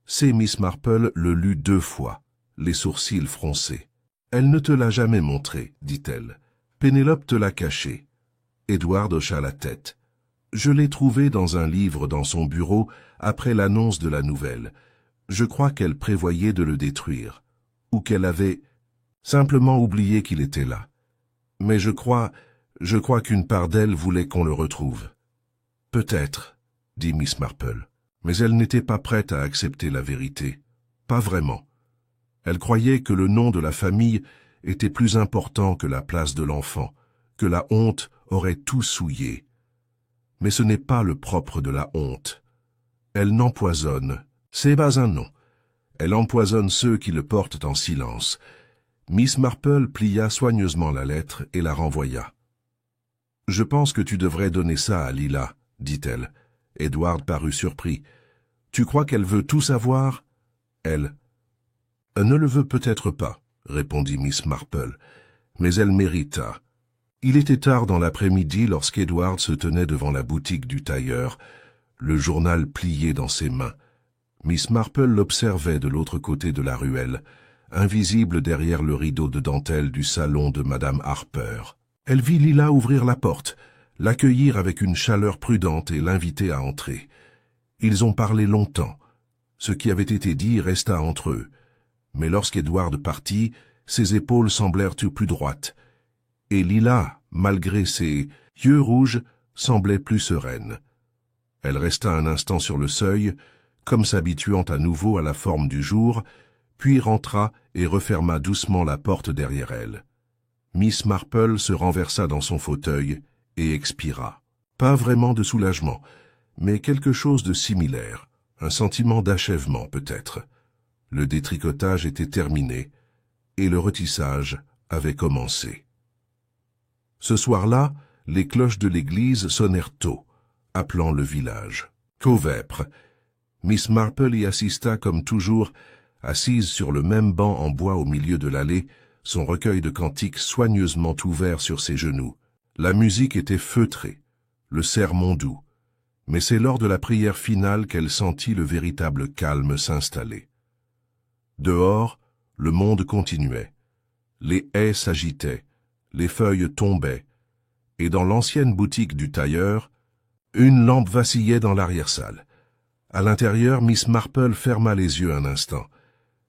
C'est Miss Marple le lut 2 fois, les sourcils froncés. « Elle ne te l'a jamais montré, dit-elle. Pénélope te l'a caché. » Edward hocha la tête. « Je l'ai trouvé dans un livre dans son bureau après l'annonce de la nouvelle. Je crois qu'elle prévoyait de le détruire, ou qu'elle avait simplement oublié qu'il était là. Mais je crois qu'une part d'elle voulait qu'on le retrouve. »« Peut-être, » dit Miss Marple, mais elle n'était pas prête à accepter la vérité. Pas vraiment. Elle croyait que le nom de la famille était plus important que la place de l'enfant, que la honte aurait tout souillé. Mais ce n'est pas le propre de la honte. Elle n'empoisonne, c'est pas un nom. Elle empoisonne ceux qui le portent en silence. Miss Marple plia soigneusement la lettre et la renvoya. « Je pense que tu devrais donner ça à Lila, » dit-elle. Edward parut surpris. « Tu crois qu'elle veut tout savoir ?» Elle. « Ne le veut peut-être pas, » répondit Miss Marple, « mais elle mérita. » Il était tard dans l'après-midi lorsqu'Edward se tenait devant la boutique du tailleur, le journal plié dans ses mains. Miss Marple l'observait de l'autre côté de la ruelle, invisible derrière le rideau de dentelle du salon de Madame Harper. Elle vit Lila ouvrir la porte, l'accueillir avec une chaleur prudente et l'inviter à entrer. Ils ont parlé longtemps. Ce qui avait été dit resta entre eux. Mais lorsqu'Edward partit, ses épaules semblèrent plus droites. Et Lila, malgré ses yeux rouges, semblait plus sereine. Elle resta un instant sur le seuil, comme s'habituant à nouveau à la forme du jour, puis rentra et referma doucement la porte derrière elle. Miss Marple se renversa dans son fauteuil et expira. Pas vraiment de soulagement, mais quelque chose de similaire, un sentiment d'achèvement peut-être. Le détricotage était terminé et le retissage avait commencé. Ce soir-là, les cloches de l'église sonnèrent tôt, appelant le village. Qu'au vêpres, Miss Marple y assista comme toujours, assise sur le même banc en bois au milieu de l'allée, son recueil de cantiques soigneusement ouvert sur ses genoux. La musique était feutrée, le sermon doux, mais c'est lors de la prière finale qu'elle sentit le véritable calme s'installer. Dehors, le monde continuait. Les haies s'agitaient, les feuilles tombaient, et dans l'ancienne boutique du tailleur, une lampe vacillait dans l'arrière-salle. À l'intérieur, Miss Marple ferma les yeux un instant.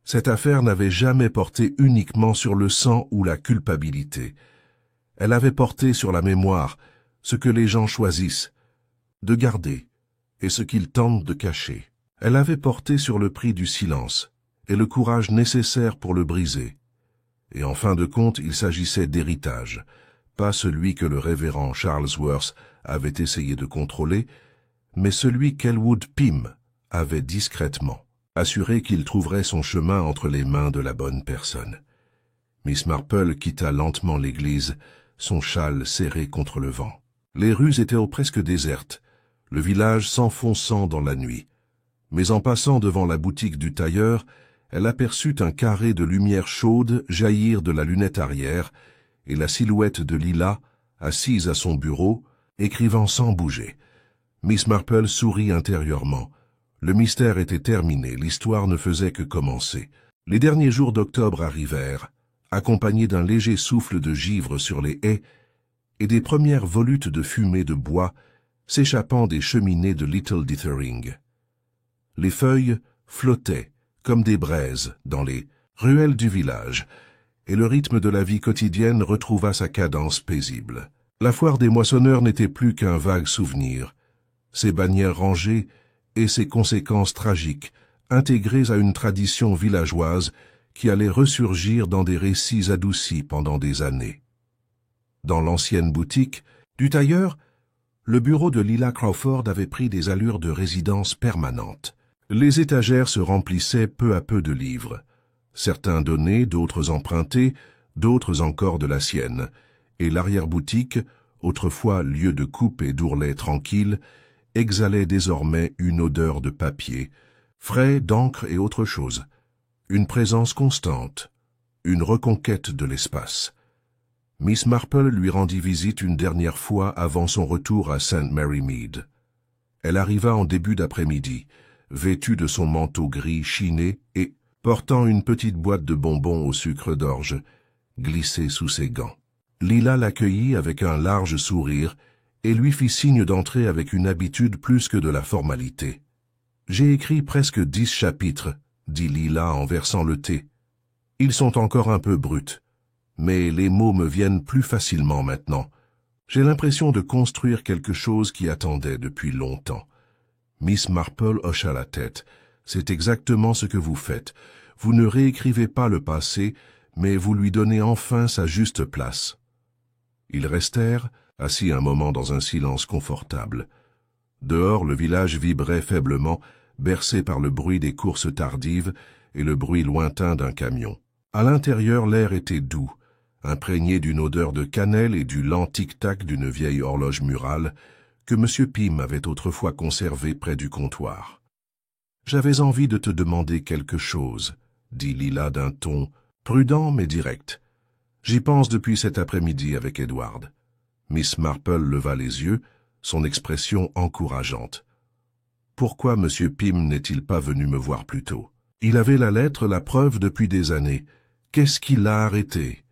Cette affaire n'avait jamais porté uniquement sur le sang ou la culpabilité. Elle avait porté sur la mémoire ce que les gens choisissent de garder et ce qu'ils tentent de cacher. Elle avait porté sur le prix du silence et le courage nécessaire pour le briser. Et en fin de compte, il s'agissait d'héritage, pas celui que le révérend Charles Worth avait essayé de contrôler, mais celui qu'Elwood Pym avait discrètement assuré qu'il trouverait son chemin entre les mains de la bonne personne. Miss Marple quitta lentement l'église, son châle serré contre le vent. Les rues étaient presque désertes, le village s'enfonçant dans la nuit. Mais en passant devant la boutique du tailleur, elle aperçut un carré de lumière chaude jaillir de la lunette arrière et la silhouette de Lila, assise à son bureau, écrivant sans bouger. Miss Marple sourit intérieurement. Le mystère était terminé, l'histoire ne faisait que commencer. Les derniers jours d'octobre arrivèrent, accompagnés d'un léger souffle de givre sur les haies et des premières volutes de fumée de bois s'échappant des cheminées de Little Dithering. Les feuilles flottaient comme des braises dans les ruelles du village, et le rythme de la vie quotidienne retrouva sa cadence paisible. La foire des moissonneurs n'était plus qu'un vague souvenir, ses bannières rangées et ses conséquences tragiques, intégrées à une tradition villageoise qui allait ressurgir dans des récits adoucis pendant des années. Dans l'ancienne boutique du tailleur, le bureau de Lila Crawford avait pris des allures de résidence permanente. Les étagères se remplissaient peu à peu de livres, certains donnés, d'autres empruntés, d'autres encore de la sienne, et l'arrière-boutique, autrefois lieu de coupe et d'ourlet tranquille, exhalait désormais une odeur de papier, frais, d'encre et autre chose, une présence constante, une reconquête de l'espace. Miss Marple lui rendit visite une dernière fois avant son retour à St. Mary Mead. Elle arriva en début d'après-midi, vêtue de son manteau gris chiné et portant une petite boîte de bonbons au sucre d'orge, glissée sous ses gants. Lila l'accueillit avec un large sourire et lui fit signe d'entrer avec une habitude plus que de la formalité. « J'ai écrit presque 10 chapitres, » dit Lila en versant le thé. « Ils sont encore un peu bruts, mais les mots me viennent plus facilement maintenant. J'ai l'impression de construire quelque chose qui attendait depuis longtemps. » Miss Marple hocha la tête. « C'est exactement ce que vous faites. Vous ne réécrivez pas le passé, mais vous lui donnez enfin sa juste place. » Ils restèrent, assis un moment dans un silence confortable. Dehors, le village vibrait faiblement, bercé par le bruit des courses tardives et le bruit lointain d'un camion. À l'intérieur, l'air était doux, imprégné d'une odeur de cannelle et du lent tic-tac d'une vieille horloge murale que M. Pym avait autrefois conservée près du comptoir. « J'avais envie de te demander quelque chose, » dit Lila d'un ton prudent mais direct. « J'y pense depuis cet après-midi avec Edward. » Miss Marple leva les yeux, son expression encourageante. « Pourquoi M. Pym n'est-il pas venu me voir plus tôt? Il avait la lettre, la preuve depuis des années. Qu'est-ce qui l'a arrêté ?»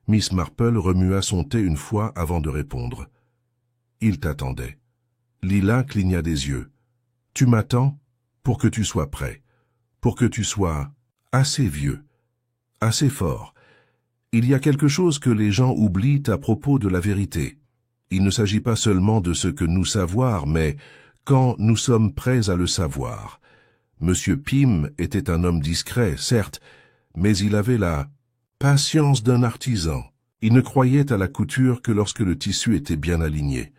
Miss Marple remua son thé une fois avant de répondre. « Il t'attendait. » Lila cligna des yeux. « Tu m'attends pour que tu sois prêt, pour que tu sois assez vieux, assez fort. Il y a quelque chose que les gens oublient à propos de la vérité. Il ne s'agit pas seulement de ce que nous savoir, mais quand nous sommes prêts à le savoir. Monsieur Pym était un homme discret, certes, mais il avait la patience d'un artisan. Il ne croyait à la couture que lorsque le tissu était bien aligné.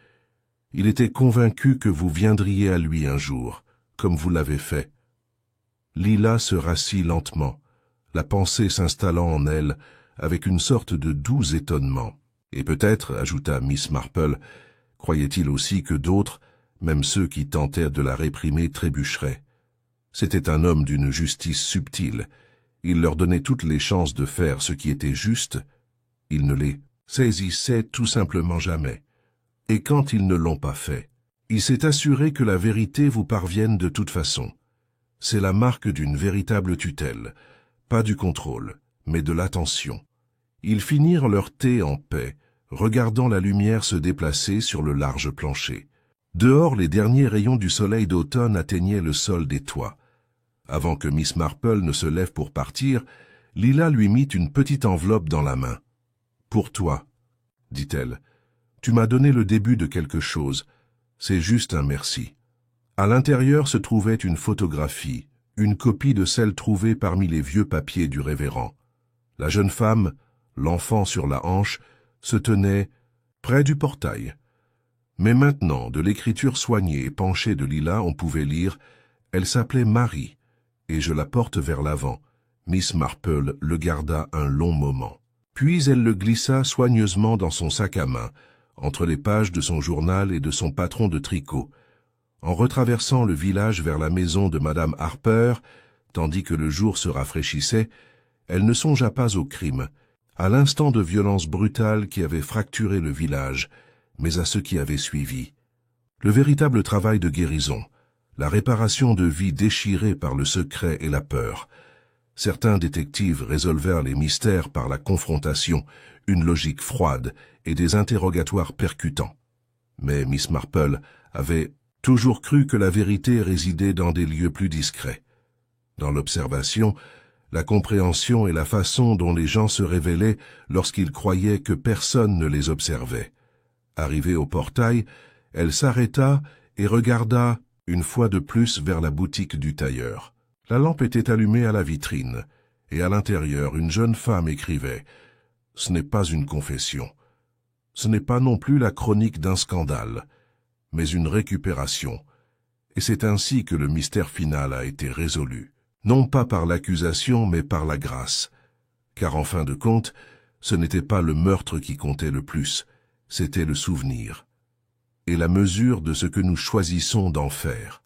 Il était convaincu que vous viendriez à lui un jour, comme vous l'avez fait. » Lila se rassit lentement, la pensée s'installant en elle avec une sorte de doux étonnement. « Et peut-être, ajouta Miss Marple, croyait-il aussi que d'autres, même ceux qui tentaient de la réprimer, trébucheraient. C'était un homme d'une justice subtile. Il leur donnait toutes les chances de faire ce qui était juste. Il ne les saisissait tout simplement jamais. Et quand ils ne l'ont pas fait, il s'est assuré que la vérité vous parvienne de toute façon. C'est la marque d'une véritable tutelle, pas du contrôle, mais de l'attention. Ils finirent leur thé en paix, regardant la lumière se déplacer sur le large plancher. Dehors, les derniers rayons du soleil d'automne atteignaient le sol des toits. Avant que Miss Marple ne se lève pour partir, Lila lui mit une petite enveloppe dans la main. « Pour toi, » dit-elle. « Tu m'as donné le début de quelque chose. C'est juste un merci. » À l'intérieur se trouvait une photographie, une copie de celle trouvée parmi les vieux papiers du révérend. La jeune femme, l'enfant sur la hanche, se tenait près du portail. Mais maintenant, de l'écriture soignée et penchée de Lila, on pouvait lire « Elle s'appelait Marie, et je la porte vers l'avant. » Miss Marple le garda un long moment. Puis elle le glissa soigneusement dans son sac à main, entre les pages de son journal et de son patron de tricot. En retraversant le village vers la maison de Madame Harper, tandis que le jour se rafraîchissait, elle ne songea pas au crime, à l'instant de violence brutale qui avait fracturé le village, mais à ce qui avait suivi. Le véritable travail de guérison, la réparation de vies déchirées par le secret et la peur. Certains détectives résolvèrent les mystères par la confrontation, une logique froide et des interrogatoires percutants. Mais Miss Marple avait toujours cru que la vérité résidait dans des lieux plus discrets. Dans l'observation, la compréhension et la façon dont les gens se révélaient lorsqu'ils croyaient que personne ne les observait. Arrivée au portail, elle s'arrêta et regarda une fois de plus vers la boutique du tailleur. La lampe était allumée à la vitrine, et à l'intérieur, une jeune femme écrivait « Ce n'est pas une confession. Ce n'est pas non plus la chronique d'un scandale, mais une récupération. Et c'est ainsi que le mystère final a été résolu, non pas par l'accusation, mais par la grâce. Car en fin de compte, ce n'était pas le meurtre qui comptait le plus, c'était le souvenir. Et la mesure de ce que nous choisissons d'en faire.